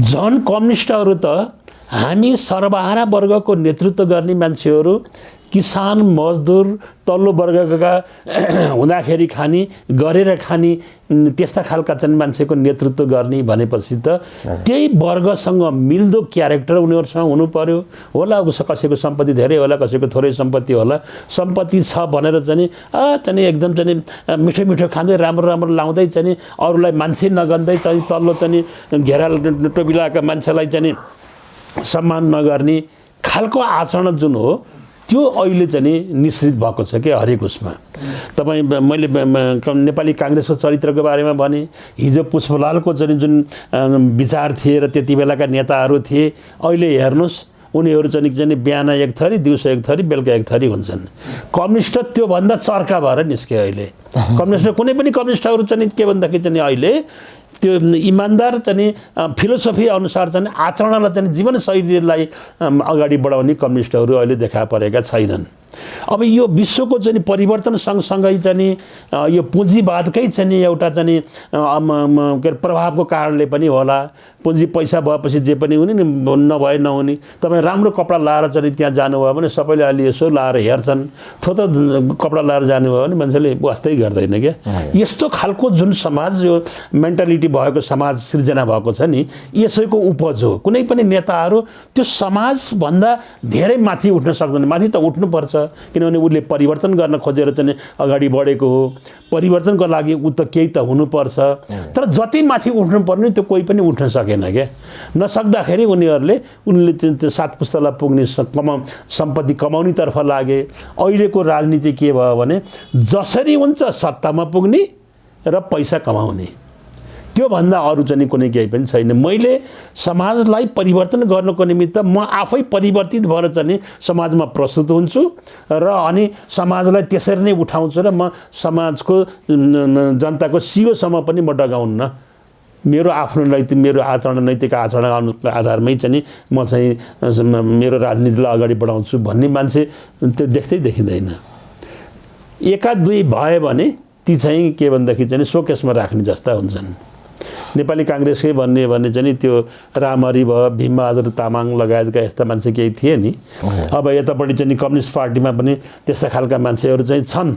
झन् कम्युनिस्टहरू त हामी सर्वहारा वर्गको नेतृत्व गर्ने मान्छेहरू किसान मजदुर तल्लो वर्गका हुँदाखेरि गरेर खाने त्यस्ता खालका चाहिँ मान्छेको नेतृत्व गर्ने भनेपछि त त्यही वर्गसँग मिल्दो क्यारेक्टर उनीहरूसँग हुनु पर्यो होला। कसैको सम्पत्ति धेरै होला, कसैको थोरै सम्पत्ति होला, सम्पत्ति छ भनेर चाहिँ एकदम चाहिँ मिठो मिठो खाँदै राम्रो राम्रो लाउँदै चाहिँ अरूलाई मान्छे नगन्दै चाहिँ तल्लो चाहिँ घेरा टोपी लगाएका मान्छेलाई चाहिँ सम्मान नगर्ने खालको आचरण जुन हो त्यो अहिले चाहिँ निश्चित भएको छ क्या हरेक उसमा। तपाईँ मैले नेपाली काङ्ग्रेसको चरित्रको बारेमा भने, हिजो पुष्पलालको चाहिँ जुन विचार थिए र त्यति बेलाका नेताहरू थिए, अहिले हेर्नुहोस् उनीहरू चाहिँ बिहान एक थरी, दिउँसो एक थरी, बेलुका एक थरी हुन्छन्। कम्युनिस्ट त्योभन्दा चर्का भएर निस्क्यो अहिले। कम्युनिस्ट कुनै पनि कम्युनिस्टहरू चाहिँ के भन्दाखेरि चाहिँ अहिले त्यो इमान्दार चाहिँ फिलोसफी अनुसार चाहिँ आचरणलाई चाहिँ जीवनशैलीलाई अगाडि बढाउने कम्युनिस्टहरू अहिले देखा परेका छैनन्। अब यो विश्वको चाहिँ परिवर्तन सँगसँगै चाहिँ यो पुँजीवादकै चाहिँ एउटा चाहिँ के अरे प्रभावको कारणले पनि होला। पुँजी पैसा भएपछि जे पनि हुने नि नभए नहुने। तपाईँ राम्रो कपडा लाएर चाहिँ त्यहाँ जानुभयो भने सबैले अलि यसो लाएर हेर्छन्, थोथो कपडा लाएर जानुभयो भने मान्छेले वास्तै गर्दैन क्या। यस्तो खालको जुन समाज यो मेन्टालिटी भएको समाज सृजना भएको छ नि, यसैको उपज हो। कुनै पनि नेताहरू त्यो समाजभन्दा धेरै माथि उठ्न सक्दैन। माथि त उठ्नुपर्छ, किनभने उसले परिवर्तन गर्न खोजेर चाहिँ अगाडि बढेको हो। परिवर्तनको लागि ऊ त केही त हुनुपर्छ। तर जति माथि उठ्नुपर्ने त्यो कोही पनि उठ्न सकेन क्या। नसक्दाखेरि उनले त्यो 7 पुस्ताला पुग्ने सम्पत्ति कमाउनेतर्फ लागे। अहिलेको राजनीति के भयो भने जसरी हुन्छ सत्तामा पुग्ने र पैसा कमाउने, त्योभन्दा अरू चाहिँ कुनै केही पनि छैन। मैले समाजलाई परिवर्तन गर्नको निमित्त म आफै परिवर्तित भएर चाहिँ समाजमा प्रस्तुत हुन्छु र अनि समाजलाई त्यसरी नै उठाउँछु र म समाजको जनताको सियोसम्म पनि म डगाउन्न। मेरो आफ्नो मेरो नैतिक आचरणको आधारमै चाहिँ म चाहिँ मेरो राजनीतिलाई अगाडि बढाउँछु भन्ने मान्छे त्यो देख्दै देखिँदैन। एका दुई भयो भने ती चाहिँ के भन्दाखेरि चाहिँ सोकेसमा राख्ने जस्ता हुन्छन्। नेपाली काङ्ग्रेसकै भन्ने चाहिँ त्यो रामहरि भयो, भीमबहादुर तामाङ लगायतका यस्ता मान्छे केही थिए नि। अब यतापट्टि चाहिँ कम्युनिस्ट पार्टीमा पनि त्यस्ता खालका मान्छेहरू चाहिँ छन्।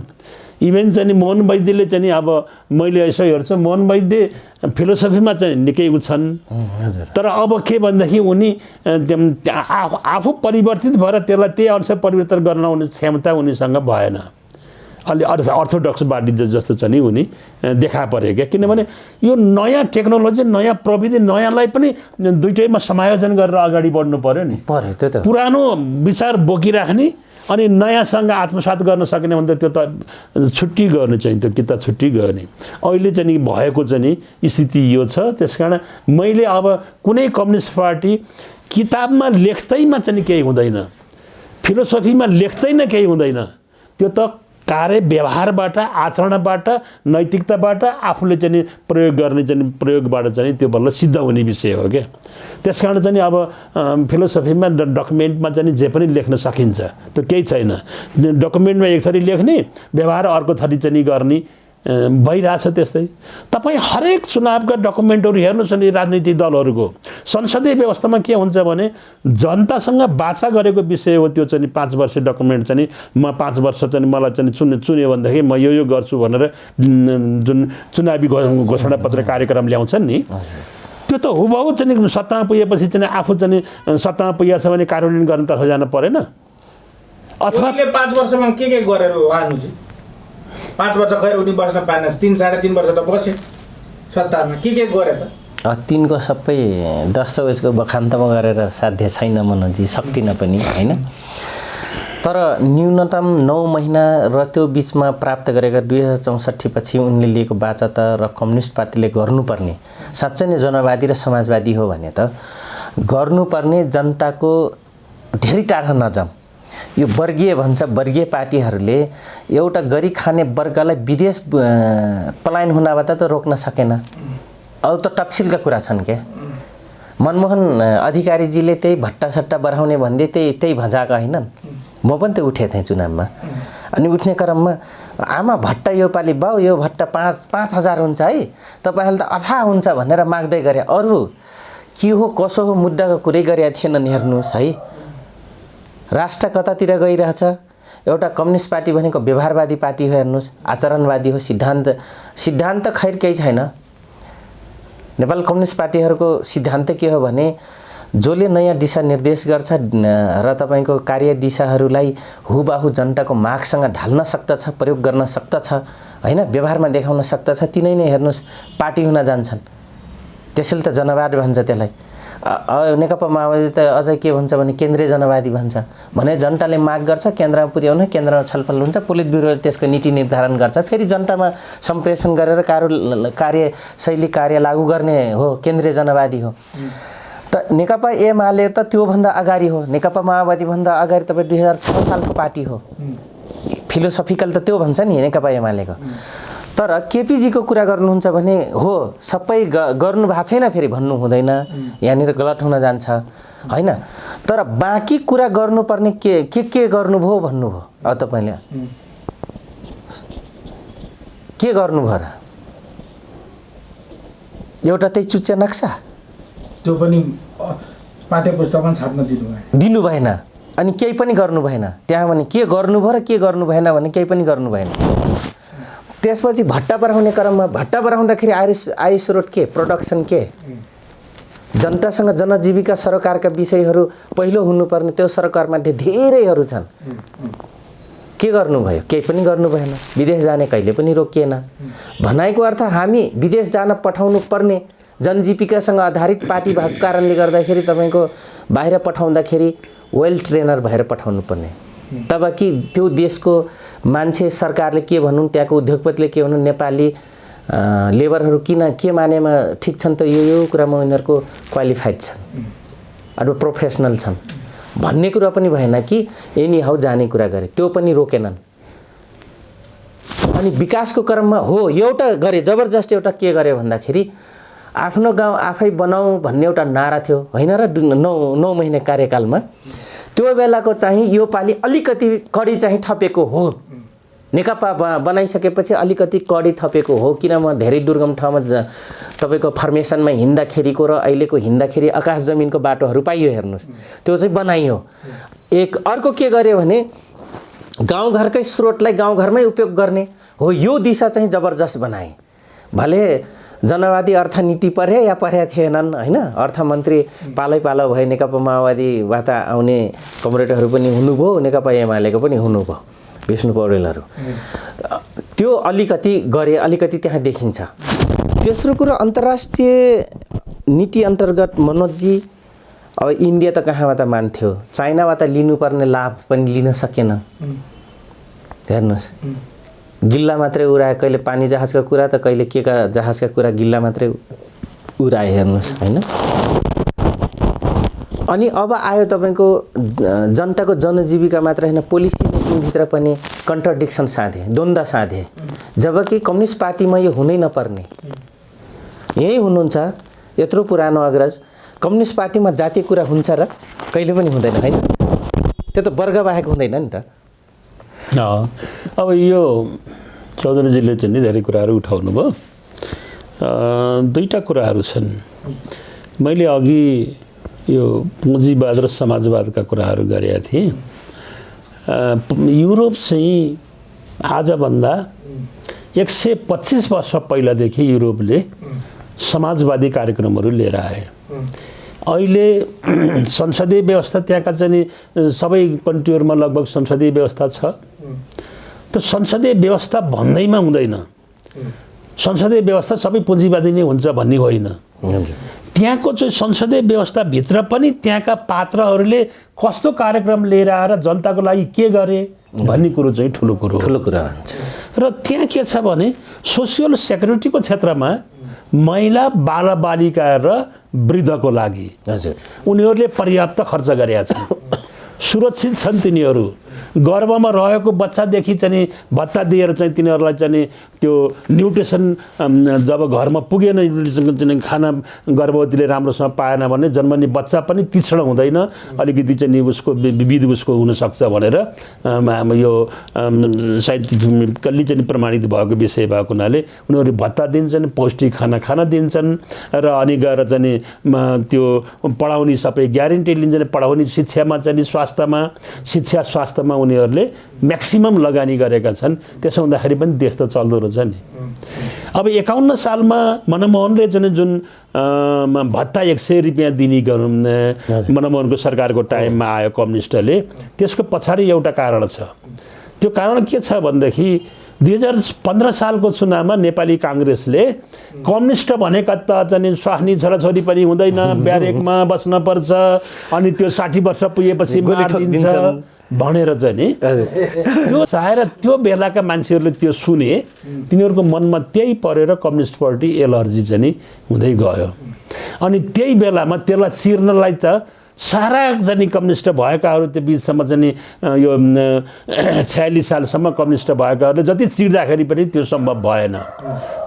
इभेन चाहिँ मोहन वैद्यले चाहिँ अब मैले यसो हेर्छु, मोहन वैद्य फिलोसफीमा चाहिँ निकै छन्। तर अब के भन्दाखेरि उनी आफू परिवर्तित भएर त्यसलाई त्यही अनुसार परिवर्तन गर्न आउने क्षमता उनीसँग भएन। अलि अर्थोडक्सवादी जस्तो चाहिँ नि उनी देखा परे क्या। किनभने यो नयाँ टेक्नोलोजी, नयाँ प्रविधि, नयाँलाई पनि दुइटैमा समायोजन गरेर अगाडि बढ्नु पर्यो नि। पुरानो विचार बोकिराख्ने अनि नयाँसँग आत्मसात गर्न सक्ने भने त त्यो त छुट्टी गर्ने चाहिँ त्यो किता छुट्टी गर्ने। अहिले चाहिँ भएको चाहिँ स्थिति यो छ। त्यसकारण मैले अब कुनै कम्युनिस्ट पार्टी किताबमा लेख्दैमा चाहिँ केही हुँदैन, फिलोसफीमा लेख्दैन केही हुँदैन। त्यो त कार्य व्यवहारबाट, आचरणबाट, नैतिकताबाट आफूले चाहिँ प्रयोग गर्ने चाहिँ प्रयोगबाट चाहिँ त्यो बल्ल सिद्ध हुने विषय हो क्या। त्यसकारण चाहिँ अब फिलोसफीमा डकुमेन्टमा चाहिँ जे पनि लेख्न सकिन्छ, त्यो केही छैन। डकुमेन्टमा एक थरी लेख्ने, व्यवहार अर्को थरी चाहिँ गर्ने भइरहेछ। त्यस्तै तपाईँ हरेक चुनावका डकुमेन्टहरू हेर्नुहोस् नि। राजनीतिक दलहरूको संसदीय व्यवस्थामा के हुन्छ भने जनतासँग बाचा गरेको विषय हो त्यो चाहिँ 5 वर्ष डकुमेन्ट चाहिँ म 5 वर्ष चाहिँ मलाई चाहिँ चुन्यो भनेदेखि म यो गर्छु भनेर जुन चुनावी घोषणा पत्र कार्यक्रम ल्याउँछन् नि, त्यो त हुबहु चाहिँ सत्तामा पुगेपछि चाहिँ आफू चाहिँ सत्तामा पुगेको छ भने कार्यान्वयन गर्नतर्फ जानु परेन। अथवा 5 वर्षमा के गरेर लानु चाहिँ 5 वर्ष खैर उनी बस्न पाएन, 3 साढे 3 वर्ष त बसे सत्तामा, के गरे त? तिनको सबै दस्तावेजको बखान त गरेर साध्य छैन मनोजी, सक्दिनँ पनि होइन। तर न्यूनतम 9 महिना र त्यो बिचमा प्राप्त गरेका 2064 पछि उनले लिएको बाचा त र कम्युनिस्ट पार्टीले गर्नुपर्ने साँच्चै नै जनवादी र समाजवादी हो भने त गर्नुपर्ने जनताको धेरै टाढा नजाम। यो वर्गीय भन्छ, वर्गीय पार्टीहरूले एउटा गरी खाने वर्गलाई विदेश पलायन हुनबाट त रोक्न सकेन। अरू त तफसिलका कुरा छन् क्या। मनमोहन अधिकारीजीले त्यही भट्टासट्टा बढाउने भन्दै त्यही भजाएका होइनन्। म पनि त उठेको थिएँ चुनावमा। अनि उठ्ने क्रममा आमा भट्टा यो पालि बाउ यो भट्टा 5,000 हुन्छ है, तपाईँहरूले त अथाह हुन्छ भनेर माग्दै गरे। अरू के हो कसो हो मुद्दाको कुरै गरेका थिएनन् हेर्नुहोस् है। राष्ट्र कतातिर गइरहेछ। एउटा कम्युनिस्ट पार्टी भनेको व्यवहारवादी पार्टी हो हेर्नुहोस्, आचरणवादी हो, सिद्धान्त खैर केही छैन। नेपाल कम्युनिस्ट पार्टीहरूको सिद्धान्त के हो भने जसले नयाँ दिशानिर्देश गर्छ र तपाईँको कार्य दिशाहरूलाई हुबाहु जनताको मागसँग ढाल्न सक्दछ, प्रयोग गर्न सक्दछ हैन, व्यवहारमा देखाउन सक्दछ, तिनै नै हेर्नुहोस् पार्टी हुन जान्छन्। त्यसैले त जनवाद भन्छ त्यसलाई। नेकपा माओवादी त अझै के भन्छ भने केन्द्रीय जनवादी भन्छ। भने जनताले माग गर्छ, केन्द्रमा पुर्याउन, केन्द्रमा छलफल हुन्छ, पोलिट ब्युरोले त्यसको नीति निर्धारण गर्छ, फेरि जनतामा सम्प्रेषण गरेर कार्यशैली कार्य लागू गर्ने हो, केन्द्रीय जनवादी हो। त नेकपा एमाले त त्योभन्दा अगाडि हो। नेकपा माओवादी भन्दा अगाडि तपाईँ 2006 सालको पार्टी हो। फिलोसफिकल त त्यो भन्छ नि नेकपा एमालेको। तर केपीजीको कुरा गर्नुहुन्छ भने हो सबै गर्नु भएको छैन फेरि भन्नु हुँदैन, यहाँनिर गलत हुन जान्छ हैन। तर बाँकी कुरा गर्नुपर्ने के गर्नुभयो भन्नुभयो। अब तपाईँले के गर्नुभयो र? एउटा त्यही चुच्चा नक्सा त्यो पनि पाठ्य पुस्तकमा छाप्न दिनु भएन। अनि केही पनि गर्नु भएन त्यहाँ। भने के गर्नुभयो र के गर्नु भएन भने केही पनि गर्नु भएन। त्यसपछि भट्टा बढाउने क्रममा भट्टा बढाउँदाखेरि आय स्रोत के, प्रोडक्सन के, जनतासँग जनजीविका सरकारका विषयहरू पहिलो हुनुपर्ने त्यो सरकारमध्ये धेरैहरू छन्। के गर्नुभयो? केही पनि गर्नु भएन। विदेश जाने कहिले पनि रोकिएन। भनाइको अर्थ हामी विदेश जान पठाउनु पर्ने जनजीविकासँग आधारित पार्टी भएको कारणले गर्दाखेरि तपाईँको बाहिर पठाउँदाखेरि वेल ट्रेनर भएर पठाउनु पर्ने। तब कि त्यो देशको मान्छे सरकारले के भनुन्, त्यहाँको उद्योगपतिले के भनुन्, नेपाली लेबरहरू किन के मानेमा ठिक छन् त यो कुरामा उनीहरूको क्वालिफाइड छन् अथवा प्रोफेसनल छन् भन्ने कुरा पनि भएन कि एनी हाउ जाने कुरा गरे, त्यो पनि रोकेनन्। अनि विकासको क्रममा हो एउटा गरे, जबरजस्ती एउटा के गरे भन्दाखेरि आफ्नो गाउँ आफै बनाऊ भन्ने एउटा नारा थियो हैन र 9 महिना कार्यकालमा। त्यो बेलाको चाहिँ यो पालि अलिकति कडी चाहिँ थपेको हो। नेकपा बनाइसकेपछि अलिकति कडी थपेको हो। किन म धेरै दुर्गम ठाउँमा तपाईँको फर्मेसनमा हिँड्दाखेरिको र अहिलेको हिँड्दाखेरि आकाश जमिनको बाटोहरू पाइयो हेर्नुहोस्, त्यो चाहिँ बनाइयो। एक अर्को के गर्यो भने गाउँघरकै स्रोतलाई गाउँघरमै उपयोग गर्ने हो, यो दिशा चाहिँ जबरजस्त बनाए। भले जनवादी अर्थनीति पढे या पढेका थिएनन् हैन, अर्थमन्त्री पालै पालो भए नेकपा माओवादीबाट आउने कमरेडहरू पनि हुनुभयो, नेकपा एमालेको पनि हुनुभयो, विष्णु पौडेलहरू। त्यो अलिकति गरे, अलिकति त्यहाँ देखिन्छ। तेस्रो कुरो अन्तर्राष्ट्रिय नीति अन्तर्गत मनोजी अब इन्डिया त कहाँबाट मान्थ्यो, चाइनाबाट लिनुपर्ने लाभ पनि लिन सकेनन्। हेर्नुहोस् गिल्ला मात्रै उडाए, कहिले पानी जहाजको कुरा त कहिले के का जहाजका कुरा, गिल्ला मात्रै उडाए हेर्नुहोस् हैन। अनि अब आयो तपाईँको जनताको जनजीविका मात्र हैन, पोलिसी मेकिङभित्र पनि कन्ट्रडिक्सन साधे, द्वन्द्व साधे। जबकि कम्युनिस्ट पार्टीमा यो हुनै नपर्ने। यही हुनुहुन्छ यत्रो पुरानो अग्रज। कम्युनिस्ट पार्टीमा जातीय कुरा हुन्छ र कहिले पनि हुँदैन हैन, त्यो त वर्ग बाहेक हुँदैन नि त। अब यो चौधरीजीले चाहिँ नि धेरै कुराहरू उठाउनु भयो। दुईटा कुराहरू छन्। मैले अघि यो पुँजीवाद र समाजवादका कुराहरू गरेका थिएँ। युरोप चाहिँ आजभन्दा 125 वर्ष पहिलादेखि युरोपले समाजवादी कार्यक्रमहरू लिएर आए। अहिले संसदीय व्यवस्था त्यहाँका चाहिँ सबै कन्ट्रीहरूमा लगभग संसदीय व्यवस्था छ। त संसदीय व्यवस्था भन्दैमा हुँदैन, संसदीय व्यवस्था सबै पुँजीवादी नै हुन्छ भन्ने होइन। त्यहाँको चाहिँ संसदीय व्यवस्थाभित्र पनि त्यहाँका पात्रहरूले कस्तो कार्यक्रम लिएर आएर जनताको लागि के गरे भन्ने कुरो चाहिँ ठुलो कुरा हुन्छ। र त्यहाँ के छ भने सोसियल सेक्युरिटीको क्षेत्रमा महिला बालबालिका र वृद्धको लागि उनीहरूले पर्याप्त खर्च गरेका छन्। सुरक्षित छन् तिनीहरू। गर्भमा रहेको बच्चादेखि चाहिँ भत्ता दिएर चाहिँ तिनीहरूलाई चाहिँ त्यो न्युट्रिसन जब घरमा पुगेन न्युट्रिसन चाहिँ खाना गर्भवतीले राम्रोसँग पाएन भने जन्मने बच्चा पनि तीक्ष्ण हुँदैन, अलिकति चाहिँ उसको विविध उसको हुनसक्छ भनेर यो साइन्टिफिकल्ली चाहिँ प्रमाणित भएको विषय भएको हुनाले उनीहरू भत्ता दिन्छन्, पौष्टिक खाना खान दिन्छन् र अनि गएर चाहिँ त्यो पढाउने सबै ग्यारेन्टी लिन्छन्। पढाउने शिक्षामा चाहिँ स्वास्थ्यमा उनीहरूले म्याक्सिमम लगानी गरेका छन्। त्यसो हुँदाखेरि पनि देश त चल्दो रहेछ नि। अब 51 सालमा मनमोहनले जुन भत्ता 100 रुपियाँ दिने मनमोहनको सरकारको टाइममा आयो कम्युनिस्टले, त्यसको पछाडि एउटा कारण छ। त्यो कारण के छ भनेदेखि 2015 सालको चुनावमा नेपाली काङ्ग्रेसले कम्युनिस्ट भनेका त चाहिँ स्वास्नी छोराछोरी पनि हुँदैन, ब्यारेकमा बस्न पर्छ, अनि त्यो 60 वर्ष पुगेपछि मारिदिन्छ भनेर चाहिँ नि त्यो चाहेर त्यो बेलाका मान्छेहरूले त्यो सुने, तिनीहरूको मनमा त्यही परेर कम्युनिस्ट पार्टी एलर्जी चाहिँ नि हुँदै गयो। अनि त्यही बेलामा त्यसलाई चिर्नलाई त सारा जाने कम्युनिस्ट भएकाहरू त्यो बिचसम्म चाहिँ यो 46 सालसम्म कम्युनिस्ट भएकाहरूले जति चिर्दाखेरि पनि त्यो सम्भव भएन।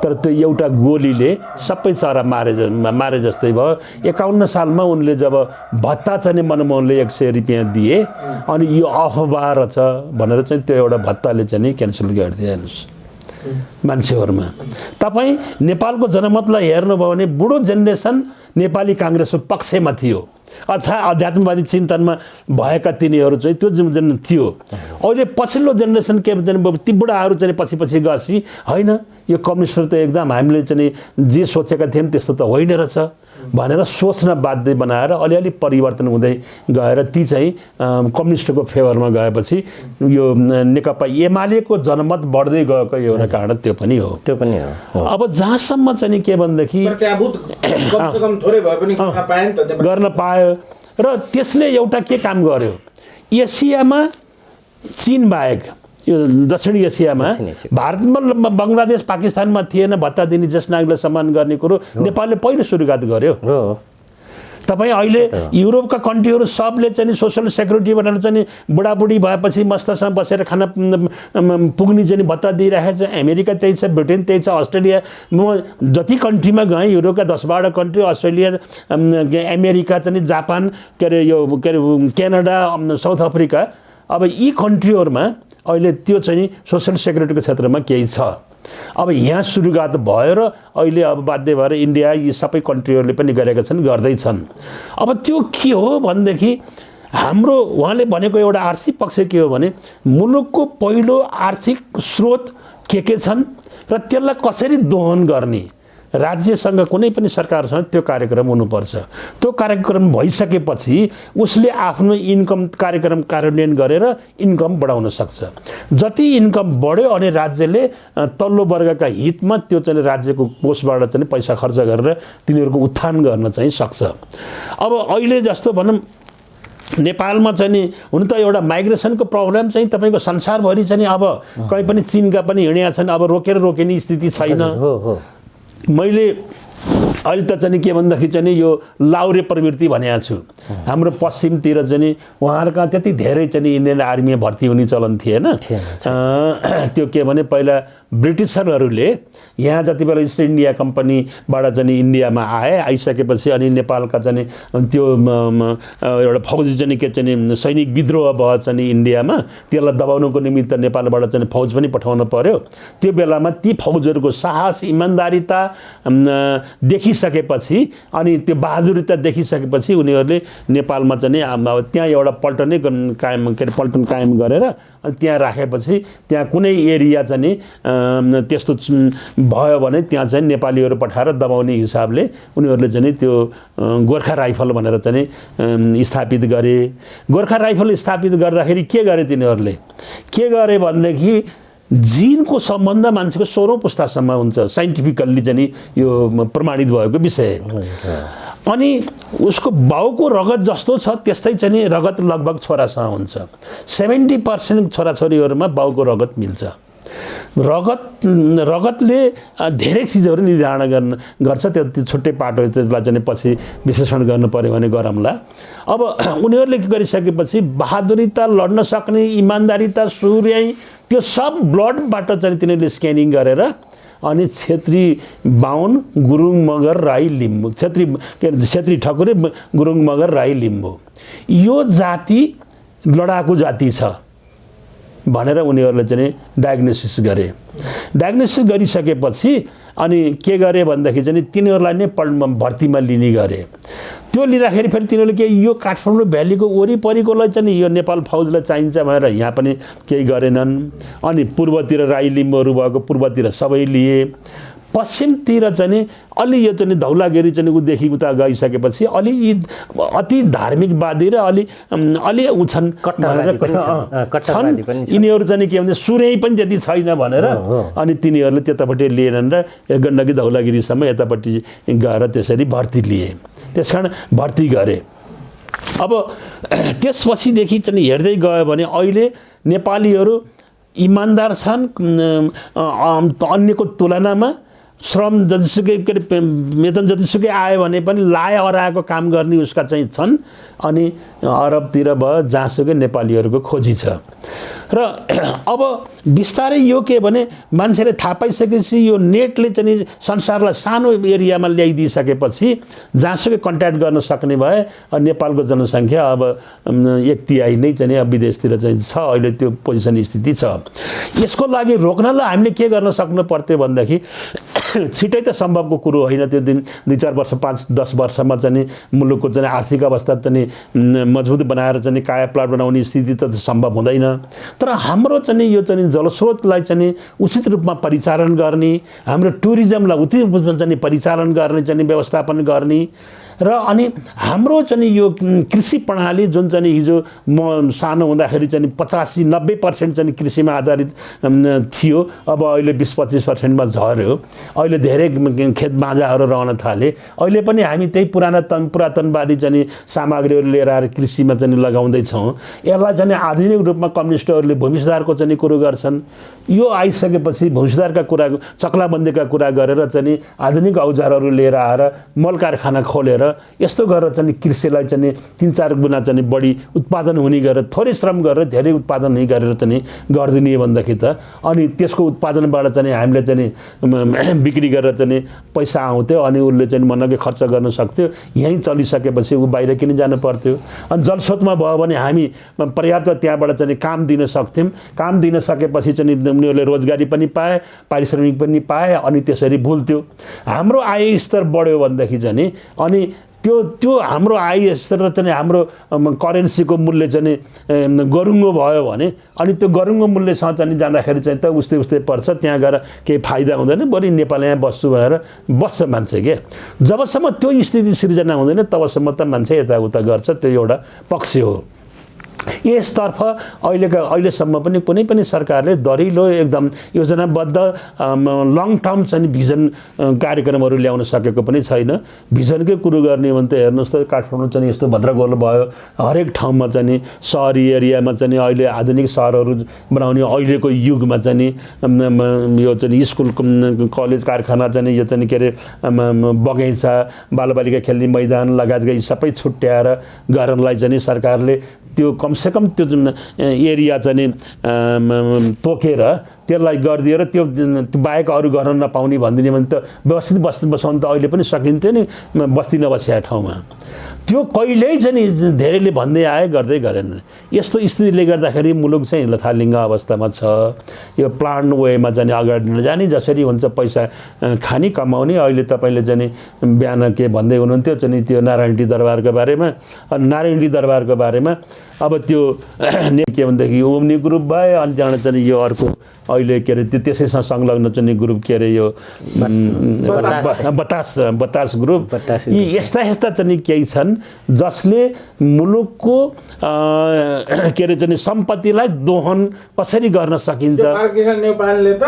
तर त्यो एउटा गोलीले सबै चरा मारे जस्तै भयो। 51 सालमा उनले जब भत्ता चाहिँ मनमोहनले 100 रुपियाँ दिए अनि यो अफवाह रहेछ भनेर चाहिँ त्यो एउटा भत्ताले चाहिँ क्यान्सल गरिदिए। हेर्नुहोस् मान्छेहरूमा तपाईँ नेपालको जनमतलाई हेर्नुभयो भने बुढो जेनेरेसन नेपाली काङ्ग्रेसको पक्षमा थियो, अर्थात् अध्यात्मवादी चिन्तनमा भएका तिनीहरू चाहिँ त्यो जुन थियो। अहिले पछिल्लो जेनेरेसन के ती बुढाहरू चाहिँ पछि गएपछि होइन यो कम्युनिस्ट त एकदम हामीले चाहिँ जे सोचेका थियौँ त्यस्तो त होइन रहेछ भनेर सोच्न बाध्य बनाएर अलिअलि परिवर्तन हुँदै गएर ती चाहिँ कम्युनिस्टको फेभरमा गएपछि यो नेकपा एमालेको जनमत बढ्दै गएको एउटा कारण त्यो पनि हो। अब जहाँसम्म चाहिँ के भनेदेखि गर्न पायो र त्यसले एउटा के काम गर्यो, एसियामा चीन बाहेक यो दक्षिणी एसियामा भारतमा बङ्गलादेश पाकिस्तानमा थिएन भत्ता दिने जस नागरिकलाई सम्मान गर्ने कुरो नेपालले पहिलो सुरुवात गर्यो। तपाईँ अहिले युरोपका कन्ट्रीहरू सबले चाहिँ सोसल सेक्युरिटी भनेर चाहिँ बुढाबुढी भएपछि मस्तसँग बसेर खाना पुग्ने चाहिँ भत्ता दिइरहेको छ। अमेरिका त्यही छ, ब्रिटेन त्यही छ, अस्ट्रेलिया, म जति कन्ट्रीमा गएँ युरोपका 10-12 कन्ट्री, अस्ट्रेलिया, अमेरिका चाहिँ जापान, के अरे यो के अरे क्यानाडा, साउथ अफ्रिका, अब यी कन्ट्रीहरूमा अहिले त्यो चाहिँ सोसल सेक्युरिटीको क्षेत्रमा केही छ। अब यहाँ सुरुवात भयो र अहिले अब बाध्य भएर इन्डिया यी सबै कन्ट्रीहरूले पनि गरेका छन्, गर्दैछन्। अब त्यो के हो भनेदेखि हाम्रो उहाँले भनेको एउटा आर्थिक पक्ष के हो भने मुलुकको पहिलो आर्थिक स्रोत के छन् र त्यसलाई कसरी दोहन गर्ने, राज्यसँग कुनै पनि सरकारसँग त्यो कार्यक्रम हुनुपर्छ। त्यो कार्यक्रम भइसकेपछि उसले आफ्नो इन्कम कार्यक्रम कार्यान्वयन गरेर इन्कम बढाउन सक्छ। जति इन्कम बढ्यो अनि राज्यले तल्लो वर्गका हितमा त्यो चाहिँ राज्यको कोषबाट चाहिँ पैसा खर्च गरेर तिनीहरूको उत्थान गर्न चाहिँ सक्छ। अब अहिले जस्तो भनौँ नेपालमा चाहिँ नि हुन त एउटा माइग्रेसनको प्रब्लम चाहिँ तपाईँको संसारभरि चाहिँ अब कहीँ पनि चिनका पनि हिँडेका छन्, अब रोकिने स्थिति छैन। मैले अहिले त चाहिँ के भन्दाखेरि चाहिँ यो लाउरे प्रवृत्ति भनेको छु। हाम्रो पश्चिमतिर चाहिँ उहाँहरूका त्यति धेरै चाहिँ इन्डियन आर्मीमा भर्ती हुने चलन थिएन। त्यो के भने पहिला ब्रिटिसरहरूले यहाँ जति बेला इस्ट इन्डिया कम्पनीबाट चाहिँ इन्डियामा आइसकेपछि अनि नेपालका चाहिँ त्यो एउटा फौजी चाहिँ के चाहिँ सैनिक विद्रोह भयो चाहिँ इन्डियामा, त्यसलाई दबाउनको निमित्त नेपालबाट चाहिँ फौज पनि पठाउनु पर्यो। त्यो बेलामा ती फौजहरूको साहस इमान्दारिता देखिसकेपछि अनि त्यो बहादुरिता देखिसकेपछि उनीहरूले नेपालमा चाहिँ त्यहाँ एउटा पल्टन कायम गरेर अनि त्यहाँ राखेपछि त्यहाँ कुनै एरिया चाहिँ त्यस्तो भयो भने त्यहाँ चाहिँ नेपालीहरू पठाएर दबाउने हिसाबले उनीहरूले चाहिँ त्यो गोर्खा राइफल भनेर चाहिँ स्थापित गरे। गोर्खा राइफल स्थापित गर्दाखेरि के गरे तिनीहरूले, के गरे भनेदेखि जिनको सम्बन्ध मान्छेको 16औं पुस्तासम्म हुन्छ, साइन्टिफिकल्ली चाहिँ यो प्रमाणित भएको विषय। अनि उसको बाउको रगत जस्तो छ त्यस्तै चाहिँ रगत लगभग छोरासँग हुन्छ। 70% छोराछोरीहरूमा बाउको रगत मिल्छ। रगतले धेरै चिजहरू निर्धारण गर्छ। त्यो छुट्टै पाटो त्यसलाई चाहिँ पछि विश्लेषण गर्नु पर्यो भने गरौँला। अब उनीहरूले के गरिसकेपछि बहादुरीता, लड्न सक्ने इमान्दारिता, सुर्याई त्यो सब ब्लडबाट चाहिँ तिनीहरूले स्क्यानिङ गरेर अनि छेत्री, बाहुन, गुरुङ, मगर, राई, लिम्बू, छेत्री ठकुरी, गुरुङ, मगर, राई, लिम्बू यो जाति लडाकु जाति छ भनेर उनीहरूले चाहिँ डायग्नोसिस गरे। डायग्नोसिस गरिसकेपछि अनि के गरे भन्दाखेरि चाहिँ तिनीहरूलाई नै भर्तीमा लिने गरे। त्यो लिँदाखेरि फेरि तिनीहरूले के यो काठमाडौँ भ्यालीको वरिपरिकोलाई चाहिँ यो नेपाल फौजलाई चाहिन्छ भनेर यहाँ पनि केही गरेनन्। अनि पूर्वतिर राई लिम्बूहरू भएको पूर्वतिर सबै लिए। पश्चिमतिर चाहिँ अलि यो चाहिँ धौलागिरी चाहिँ उदेखि उता गइसकेपछि अलि यी अति धार्मिकवादी र अलि उछन् यिनीहरू चाहिँ के भन्छ सुर्याई पनि त्यति छैन भनेर अनि तिनीहरूले त्यतापट्टि लिएनन् र गण्डकी धौलागिरीसम्म यतापट्टि गएर त्यसरी भर्ती लिए। त्यसकारण भर्ती गरे। अब त्यसपछिदेखि चाहिँ हेर्दै गयो भने अहिले नेपालीहरू इमान्दार छन्। अन्यको तुलनामा श्रम जतिसुकै के अरे वेतन जतिसुकै आयो भने पनि लाए अराएको काम गर्ने उसका चाहिँ छन्। अनि अरबतिर भयो जहाँसुकै नेपालीहरूको खोजी छ। र अब बिस्तारै यो के भने मान्छेले थाहा पाइसकेपछि यो नेटले चाहिँ संसारलाई सानो एरियामा ल्याइदिइसकेपछि जहाँसुकै कन्ट्याक्ट गर्न सक्ने भए नेपालको जनसङ्ख्या अब 1/3 नै चाहिँ विदेशतिर चाहिँ छ। अहिले त्यो पोजिसन स्थिति छ। यसको लागि रोक्नलाई हामीले के गर्न सक्नु पर्थ्यो भनेदेखि छिटै त सम्भवको कुरो होइन। त्यो दिन 2-4 वर्ष 5-10 वर्षमा चाहिँ मुलुकको चाहिँ आर्थिक अवस्था चाहिँ मजबुत बनाएर चाहिँ कायापलट बनाउने स्थिति त सम्भव हुँदैन। तर हाम्रो चाहिँ यो चाहिँ जलस्रोतलाई चाहिँ उचित रूपमा परिचालन गर्ने, हाम्रो टुरिज्मलाई उचित रूपमा चाहिँ परिचालन गर्ने, चाहिँ व्यवस्थापन गर्ने र अनि हाम्रो चाहिँ यो कृषि प्रणाली जुन चाहिँ हिजो म सानो हुँदाखेरि चाहिँ 85-90% चाहिँ कृषिमा आधारित थियो, अब अहिले 20-25% झर्यो। अहिले धेरै खेत बाँझाहरू रहन थाले। अहिले पनि हामी त्यही पुरातनवादी चाहिँ सामग्रीहरू लिएर आएर कृषिमा चाहिँ लगाउँदैछौँ। यसलाई चाहिँ आधुनिक रूपमा कम्युनिस्टहरूले भूमि सुधारको चाहिँ कुरो गर्छन्। यो आइसकेपछि भूमि सुधारका कुरा, चक्लाबन्दीका कुरा गरेर चाहिँ आधुनिक औजारहरू लिएर आएर मल कारखाना खोलेर यस्तो गरेर चाहिँ कृषिलाई चाहिँ 3-4 गुणा चाहिँ बढी उत्पादन हुने गरेर थोरै श्रम गरेर धेरै उत्पादन हुने गरेर चाहिँ गरिदिने भन्दाखेरि त अनि त्यसको उत्पादनबाट चाहिँ हामीले चाहिँ बिक्री गरेर चाहिँ पैसा आउँथ्यो। अनि उसले चाहिँ मनकै खर्च गर्न सक्थ्यो। यहीँ चलिसकेपछि ऊ बाहिर किन जानु पर्थ्यो। अनि जलस्रोतमा भयो भने हामी पर्याप्त त्यहाँबाट चाहिँ काम दिन सक्थ्यौँ। काम दिन सकेपछि चाहिँ उनीहरूले रोजगारी पनि पाए, पारिश्रमिक पनि पाए। अनि त्यसरी भुल्थ्यो। हाम्रो आय स्तर बढ्यो भनेदेखि चाहिँ अनि त्यो हाम्रो आय स्तर चाहिँ हाम्रो करेन्सीको मूल्य चाहिँ गरुङ्गो भयो भने अनि त्यो गरुङ्गो मूल्यसँग चाहिँ जाँदाखेरि चाहिँ त उस्तै पर्छ। त्यहाँ गएर केही फाइदा हुँदैन। बरु नेपाल यहाँ बस्छु भनेर बस्छ मान्छे के। जबसम्म त्यो स्थिति सिर्जना हुँदैन तबसम्म त मान्छे यताउता गर्छ। त्यो एउटा पक्ष हो। यसतर्फ अहिलेसम्म पनि कुनै पनि सरकारले दरिलो एकदम योजनाबद्ध लङ टर्म चाहिँ भिजन कार्यक्रमहरू ल्याउन सकेको पनि छैन। भिजनकै कुरो गर्ने भने त हेर्नुहोस् त काठमाडौँ चाहिँ यस्तो भद्रगोल भयो। हरेक ठाउँमा चाहिँ सहरी एरियामा चाहिँ अहिले आधुनिक सहरहरू बनाउने अहिलेको युगमा चाहिँ यो चाहिँ स्कुल, कलेज, कारखाना चाहिँ यो चाहिँ के अरे बगैँचा, बालबालिका खेल्ने मैदान लगायतका यी सबै छुट्याएर गर्नलाई चाहिँ सरकारले त्यो कमसेकम त्यो जुन एरिया चाहिँ तोकेर त्यसलाई गरिदिएर त्यो बाहेक अरू गर्न नपाउने भनिदिने भने त व्यवस्थित बस्नु त अहिले पनि सकिन्थ्यो नि बस्ती नबसेका ठाउँमा। त्यो कहिल्यै चाहिँ धेरैले भन्दै आए, गर्दै गरेन। यस्तो स्थितिले गर्दाखेरि मुलुक चाहिँ लथालिङ्ग अवस्थामा छ। यो प्लान वेमा चाहिँ अगाडि नजाने, जसरी हुन्छ पैसा खाने कमाउने। अहिले तपाईँले चाहिँ बिहान के भन्दै हुनुहुन्थ्यो चाहिँ त्यो नारायणी दरबारको बारेमा। नारायणी दरबारको बारेमा अब त्यो के भनेदेखि ओम्नी ग्रुप भयो। अनि त्यहाँबाट चाहिँ यो अर्को अहिले के अरे त्यो त्यसैसँग संलग्न चाहिँ ग्रुप के अरे यो बतास ग्रुप। यी यस्ता चाहिँ केही छन् जसले मुलुकको के अरे चाहिँ सम्पत्तिलाई दोहन कसरी गर्न सकिन्छ। बालकृष्ण नेपालले त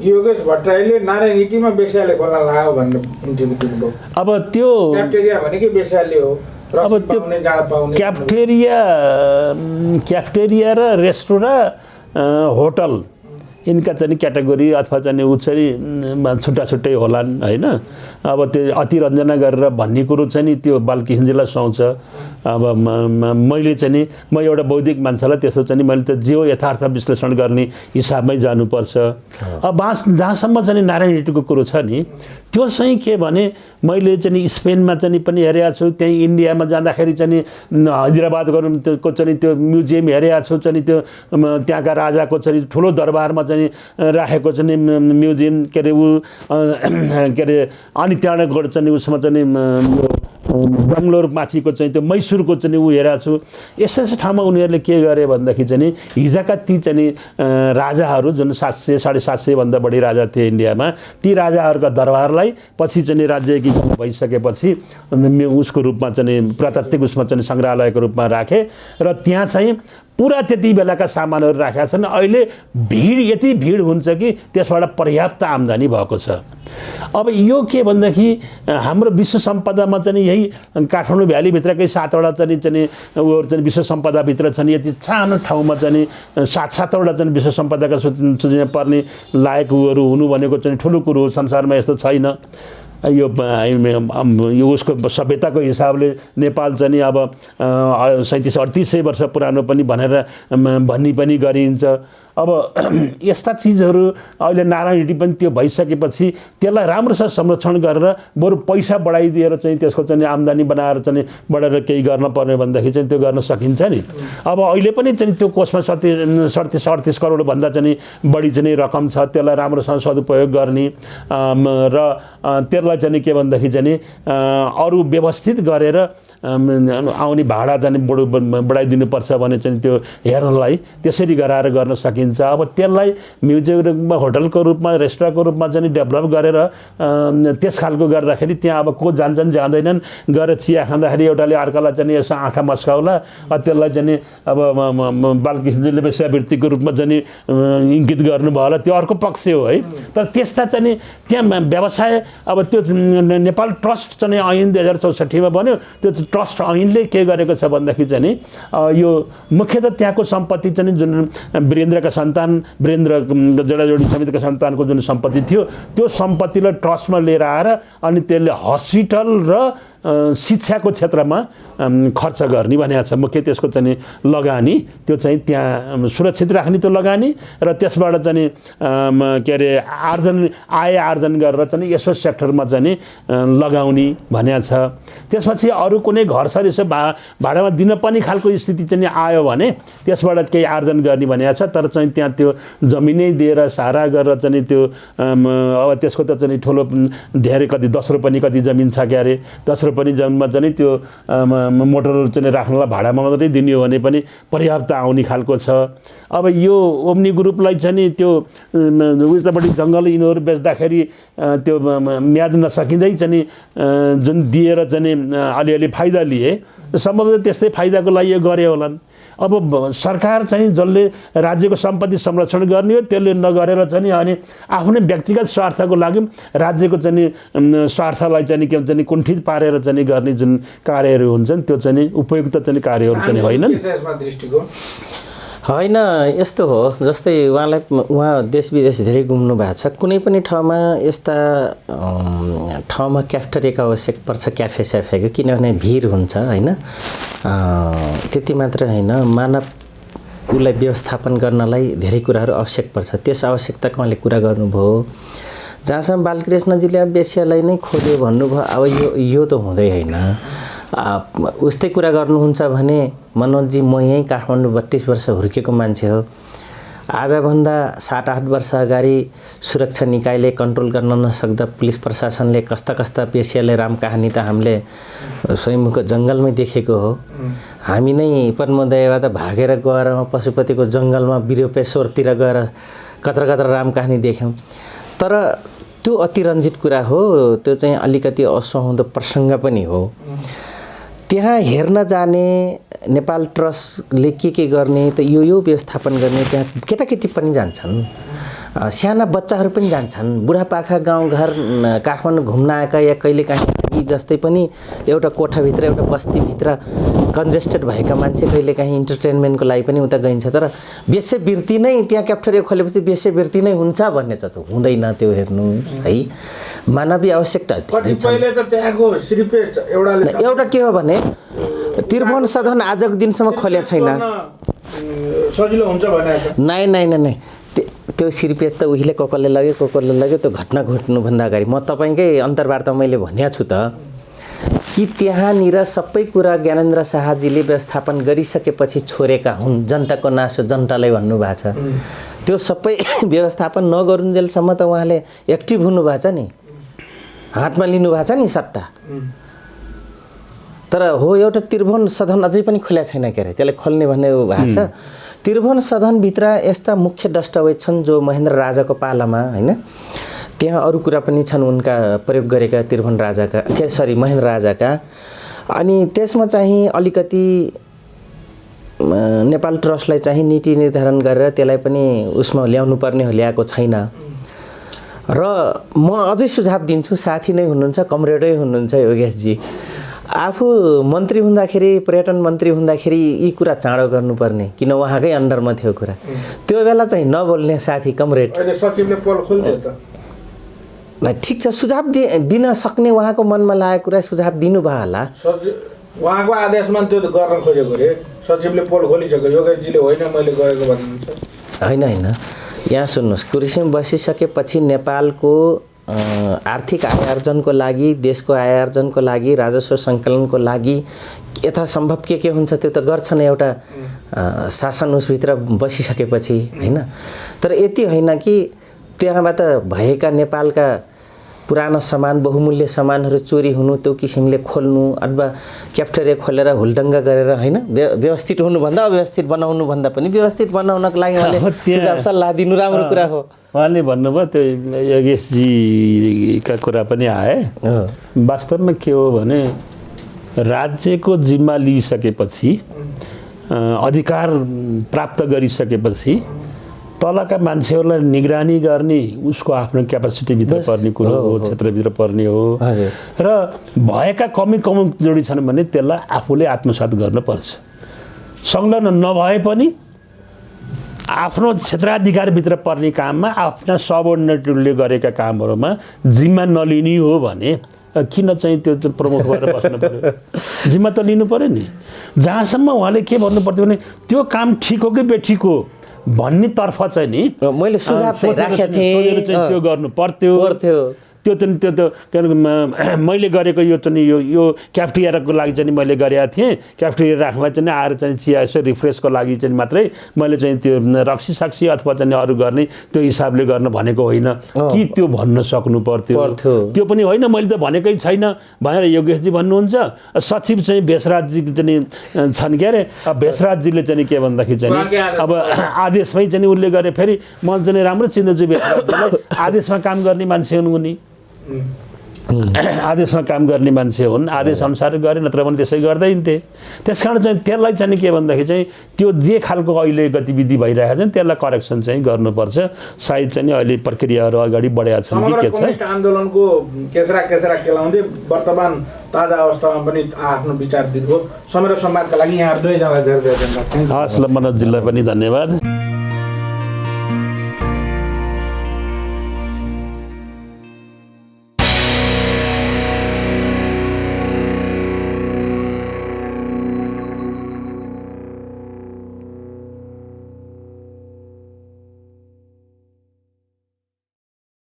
योगेश भट्टराईले नारायणीमा बेस्याले खोल्न लाग्यो भनेर इन्टरभ्यू। अब त्यो क्याप्टेरिया भनेकै बेस्याले हो। अब त्यो क्याफ्टेरिया र रेस्टुरेन्ट, होटल यिनका चाहिँ क्याटेगोरी अथवा चाहिँ ऊ चाहिँ छुट्टा छुट्टै होलान् हैन। अब त्यो अतिरञ्जना गरेर भन्ने कुरो चाहिँ नि त्यो बालकृष्णजीलाई सुहाउँछ। अब मैले चाहिँ नि म एउटा बौद्धिक मान्छेलाई त्यसो चाहिँ नि मैले त जियो यथार्थ विश्लेषण गर्ने हिसाबमै जानुपर्छ। अब जहाँसम्म चाहिँ नारायण रेड्डीको कुरो छ नि त्यो चाहिँ के भने मैले चाहिँ नि स्पेनमा चाहिँ पनि हेरेको छु, त्यहीँ इन्डियामा जाँदाखेरि चाहिँ नि हैदराबादको चाहिँ त्यो म्युजियम हेरेको छु, चाहिँ त्यो त्यहाँका राजाको चाहिँ ठुलो दरबारमा चाहिँ राखेको चाहिँ म्युजियम के अरे ऊ के अरे अनि त्यहाँबाट गएर चाहिँ उसमा चाहिँ बङ्गलोर माथिको चाहिँ त्यो मैसुरको चाहिँ ऊ हेरेको छु। यस्तो यस्तो ठाउँमा उनीहरूले के गरे भनेदेखि चाहिँ नि हिजोका ती चाहिँ राजाहरू जुन 700 750 भन्दा बढी राजा थिए इन्डियामा, ती राजाहरूका दरबारलाई पछि चाहिँ राज्य एकीकरण भइसकेपछि उसको रूपमा चाहिँ पुरातात्विक उसमा चाहिँ सङ्ग्रहालयको रूपमा राखे र त्यहाँ चाहिँ पुरा त्यति बेलाका सामानहरू राखेका छन्। अहिले भिड यति भिड हुन्छ कि त्यसबाट पर्याप्त आम्दानी भएको छ। अब यो के भनेदेखि हाम्रो विश्व सम्पदामा चाहिँ यही काठमाडौँ भ्यालीभित्रकै 7वटा चाहिँ उयोहरू चाहिँ विश्व सम्पदाभित्र छन्। यति सानो ठाउँमा चाहिँ 7-7वटा चाहिँ विश्व सम्पदाका सूचीमा पर्ने लायक उयोहरू हुनु भनेको चाहिँ ठुलो कुरो हो, संसारमा यस्तो छैन। यो उसको सभ्यताको हिसाबले नेपाल चाहिँ नि अब 3700-3800 वर्ष पुरानो पनि भनेर भन्ने पनि गरिन्छ। अब यस्ता चिजहरू अहिले नारायण रेड्डी पनि त्यो भइसकेपछि त्यसलाई राम्रोसँग संरक्षण गरेर बरु पैसा बढाइदिएर चाहिँ त्यसको चाहिँ आम्दानी बनाएर चाहिँ बढाएर केही गर्न पर्ने भनेदेखि चाहिँ त्यो गर्न सकिन्छ नि। अब अहिले पनि चाहिँ त्यो कोषमा 37-38 करोड भन्दा चाहिँ बढी चाहिँ रकम छ, त्यसलाई राम्रोसँग सदुपयोग गर्ने र त्यसलाई चाहिँ के भनेदेखि चाहिँ अरू व्यवस्थित गरेर आउने भाडा चाहिँ बढाइदिनुपर्छ भने चाहिँ त्यो हेर्नलाई त्यसरी गराएर गर्न सकिन्छ। अब त्यसलाई म्युजियम होटलको रूपमा रेस्टुरेन्टको रूपमा चाहिँ डेभलप गरेर त्यस खालको गर्दाखेरि त्यहाँ अब को जान्छन् जाँदैनन्, गएर चिया खाँदाखेरि एउटाले अर्कालाई चाहिँ यसो आँखा मस्काउला, त्यसलाई चाहिँ अब बालकृष्णजीले वेश्यावृत्तिको रूपमा चाहिँ इङ्गित गर्नुभयो होला, त्यो अर्को पक्ष हो है। तर त्यस्ता चाहिँ त्यहाँ व्यवसाय अब त्यो नेपाल ट्रस्ट चाहिँ ऐन 2064 बन्यो। त्यो ट्रस्ट ऐनले के गरेको छ भन्दाखेरि चाहिँ यो मुख्यतः त्यहाँको सम्पत्ति चाहिँ जुन वीरेन्द्रका सन्तान वीरेन्द्र जडाजोडी समितिका सन्तानको जुन सम्पत्ति थियो त्यो सम्पत्तिलाई ट्रस्टमा लिएर आएर अनि त्यसले हस्पिटल र शिक्षाको क्षेत्रमा खर्च गर्ने भनेको छ। मुख्य त्यसको चाहिँ लगानी त्यो चाहिँ त्यहाँ सुरक्षित राख्ने त्यो लगानी र त्यसबाट चाहिँ के अरे आय आर्जन गरेर चाहिँ यसो सेक्टरमा चाहिँ लगाउने भनेको छ। त्यसपछि अरू कुनै घर सर यसो भाडामा दिन पनि खालको स्थिति चाहिँ आयो भने त्यसबाट केही आर्जन गर्ने भनेको छ। तर चाहिँ त्यहाँ त्यो जमिनै दिएर सारा गरेर चाहिँ त्यो अब त्यसको त चाहिँ ठुलो धेरै कति 10 रुपैयाँ कति जमिन छ क्या अरे, 10 पनि जमिनमा चाहिँ त्यो मोटरहरू चाहिँ राख्नलाई भाडामा मात्रै दिने हो भने पनि पर्याप्त आउने खालको छ। अब यो ओम्नी ग्रुपलाई चाहिँ त्यो उतापट्टि जङ्गल यिनीहरू बेच्दाखेरि त्यो म्याद नसकिँदै चाहिँ जुन दिएर चाहिँ अलिअलि फाइदा लिए, सम्भवतः त्यस्तै फाइदाको लागि यो गरे होलान्। अब सरकार चाहिँ जसले राज्यको सम्पत्ति संरक्षण गर्ने हो त्यसले नगरेर चाहिँ अनि आफ्नै व्यक्तिगत स्वार्थको लागि राज्यको चाहिँ स्वार्थलाई चाहिँ के भन्छ कुण्ठित पारेर चाहिँ गर्ने जुन कार्यहरू हुन्छन् त्यो चाहिँ उपयुक्त चाहिँ कार्यहरू चाहिँ होइनन्। होइन, यस्तो हो जस्तै उहाँ देश विदेश धेरै घुम्नु भएको छ। कुनै पनि ठाउँमा यस्ता ठाउँमा क्याफेटेरियाको आवश्यक पर्छ, क्याफे स्याफेको, किनभने भिड हुन्छ होइन। त्यति मात्र होइन, मानव उसलाई व्यवस्थापन गर्नलाई धेरै कुराहरू आवश्यक पर्छ। त्यस आवश्यकताको उहाँले कुरा गर्नुभयो। जहाँसम्म बालकृष्णजीले अब वेश्यालाई नै खोज्यो भन्नुभयो, अब यो त हुँदै होइन। उस्तै कुरा गर्नुहुन्छ भने मनोजजी म यहीँ काठमाडौँ 32 वर्ष हुर्केको मान्छे हो। आजभन्दा 7-8 वर्ष अगाडि सुरक्षा निकायले कन्ट्रोल गर्न नसक्दा पुलिस प्रशासनले कस्ता कस्ता वेश्याले राम कहानी त हामीले स्वयंमुख जङ्गलमै देखेको हो। हामी नै पद्मोदयबाट भागेर गएर पशुपतिको जङ्गलमा बिरूपेश्वरतिर गएर कत्र राम कहानी देख्यौँ। तर त्यो अतिरञ्जित कुरा हो, त्यो चाहिँ अलिकति असुहाउँदो प्रसङ्ग पनि हो। त्यहाँ हेर्न जाने नेपाल ट्रस्टले के गर्ने त यो व्यवस्थापन गर्ने, त्यहाँ केटाकेटी पनि जान्छन्, साना बच्चाहरू पनि जान्छन्, बुढापाका गाउँघर काठमाडौँ घुम्न आएका या कहिलेकाहीँ कि जस्तै पनि एउटा कोठाभित्र एउटा बस्तीभित्र कन्जेस्टेड भएका मान्छे कहिलेकाहीँ इन्टरटेनमेन्टको लागि पनि उता गइन्छ, तर वेश्यावृत्ति नै त्यहाँ क्याफ्टेरिया खोलेपछि वेश्यावृत्ति नै हुन्छ भन्ने चाहिँ त हुँदैन। त्यो हेर्नु है, मानवीय आवश्यकता कतिपयले त त्यहाँको सिर्फे एउटा के हो भने त्रिभुवन सदन आजको दिनसम्म खोल्या छैन। सजिलो हुन्छ भनेको नै त्यो सिर्पेज त उहिले कसले लग्यो त्यो घटना घट्नुभन्दा अगाडि म तपाईँकै अन्तर्वार्ता मैले भनेको छु त कि त्यहाँनिर सबै कुरा ज्ञानेन्द्र शाहजीले व्यवस्थापन गरिसकेपछि छोडेका हुन्। जनताको नासो जनतालाई भन्नुभएको छ, त्यो सबै व्यवस्थापन नगरुन्जेलसम्म त उहाँले एक्टिभ हुनुभएको छ नि, हातमा लिनुभएको छ नि सट्टा। तर हो एउटा त्रिभुवन सदन अझै पनि खुल्या छैन के अरे, त्यसलाई खोल्ने भन्ने भएको छ। त्रिभुवन सदनभित्र यस्ता मुख्य दस्तावेज छन् जो महेन्द्र राजाको पालामा होइन, त्यहाँ अरू कुरा पनि छन् उनका प्रयोग गरेका त्रिभुवन राजाका महेन्द्र राजाका। अनि त्यसमा चाहिँ अलिकति नेपाल ट्रस्टलाई चाहिँ नीति निर्धारण गरेर त्यसलाई पनि उसमा ल्याउनु पर्ने हो, ल्याएको छैन। र म अझै सुझाव दिन्छु, साथी नै हुनुहुन्छ, कमरेडै हुनुहुन्छ योगेशजी, आफू मन्त्री हुँदाखेरि पर्यटन मन्त्री हुँदाखेरि यी कुरा चाँडो गर्नुपर्ने, किन उहाँकै अन्डरमा थियो कुरा। त्यो बेला चाहिँ नबोल्ने साथी कमरेड सचिवले पोल खोल्दियो त ठिक छ, सुझाव दिन सक्ने उहाँको मनमा लागेको कुरा सुझाव दिनुभयो होला। उहाँको आदेशमा त्यो गर्न खोजेको रे, सचिवले पोल खोलिसक्यो, योगेशजीले होइन मैले गएको भन्नुहुन्छ। होइन यहाँ सुन्नुहोस्, कुर्सीमा बसिसकेपछि नेपालको आर्थिक आय आर्जनको लागि, देशको आय आर्जनको लागि, राजस्व सङ्कलनको लागि यथासम्भव के हुन्छ त्यो त गर्छन् एउटा शासन उसभित्र बसिसकेपछि होइन। तर यति होइन कि त्यहाँबाट भएका नेपालका पुराना सामान, बहुमूल्य सामानहरू चोरी हुनु, त्यो किसिमले खोल्नु अथवा क्याफ्टेरिया खोलेर हुलडङ्गा गरेर होइन, व्यवस्थित हुनुभन्दा अव्यवस्थित बनाउनुभन्दा पनि व्यवस्थित बनाउनको लागि उहाँले सुझाव सल्लाह दिनु राम्रो कुरा हो। उहाँले भन्नुभयो त्यो योगेशजीका कुरा पनि आए। वास्तवमा के हो भने राज्यको जिम्मा लिइसकेपछि, अधिकार प्राप्त गरिसकेपछि तलका मान्छेहरूलाई निगरानी गर्ने उसको आफ्नो क्यापासिटीभित्र पर्ने कुरो हो, क्षेत्रभित्र पर्ने हो। र भएका कमजोरी छन् भने त्यसलाई आफूले आत्मसात गर्नुपर्छ। संलग्न नभए पनि आफ्नो क्षेत्राधिकारभित्र पर्ने काममा आफ्ना सबअर्डिनेटले गरेका कामहरूमा जिम्मा नलिने हो भने किन चाहिँ त्यो प्रमुख भएर बस्नु पर्यो? जिम्मा त लिनु पर्यो नि। जहाँसम्म उहाँले के भन्नुपर्थ्यो भने त्यो काम ठिक हो कि बेठिक हो भन्ने तर्फ चाहिँ नि मैले सुझाव राखेको थिएँ, त्यो गर्नु पर्थ्यो। त्यो चाहिँ त्यो के अरे मैले गरेको यो चाहिँ यो क्याफ्टेरियाको लागि चाहिँ मैले गरेको थिएँ। क्याफ्टेरिया राख्नलाई चाहिँ आएर चाहिँ चिया यसो रिफ्रेसको लागि चाहिँ मात्रै मैले चाहिँ त्यो रक्सी साक्सी अथवा चाहिँ अरू गर्ने त्यो हिसाबले गर्न भनेको होइन कि त्यो भन्न सक्नु पर्थ्यो। त्यो पनि होइन, मैले त भनेकै छैन भनेर योगेशजी भन्नुहुन्छ। सचिव चाहिँ भेषराजजी चाहिँ छन् के अरे, भेषराजजीले चाहिँ के भन्दाखेरि चाहिँ अब आदेशमै चाहिँ उसले गरे। फेरि म चाहिँ राम्रो चिन्दछु भेषराजजीलाई, आदेशमा काम गर्ने मान्छे हुन् उनी, आदेशमा काम गर्ने मान्छे हुन्, आदेश अनुसार गरे, नत्र भने त्यसै गर्दैन्थे। त्यस कारण चाहिँ त्यसलाई चाहिँ के भन्दाखेरि चाहिँ त्यो जे खालको अहिले गतिविधि भइरहेको छ त्यसलाई करेक्सन चाहिँ गर्नुपर्छ। सायद चाहिँ अहिले प्रक्रियाहरू अगाडि बढेका छन् कि के छ। कम्युनिस्ट आन्दोलनको केसरा केलाउँदै वर्तमान ताजा अवस्थामा पनि आफ्नो विचार दिनुभयो। समय र संवादका लागि यहाँ दुवैजनालाई धेरै धेरै धन्यवाद। हस् ल, मनोजजीलाई पनि धन्यवाद।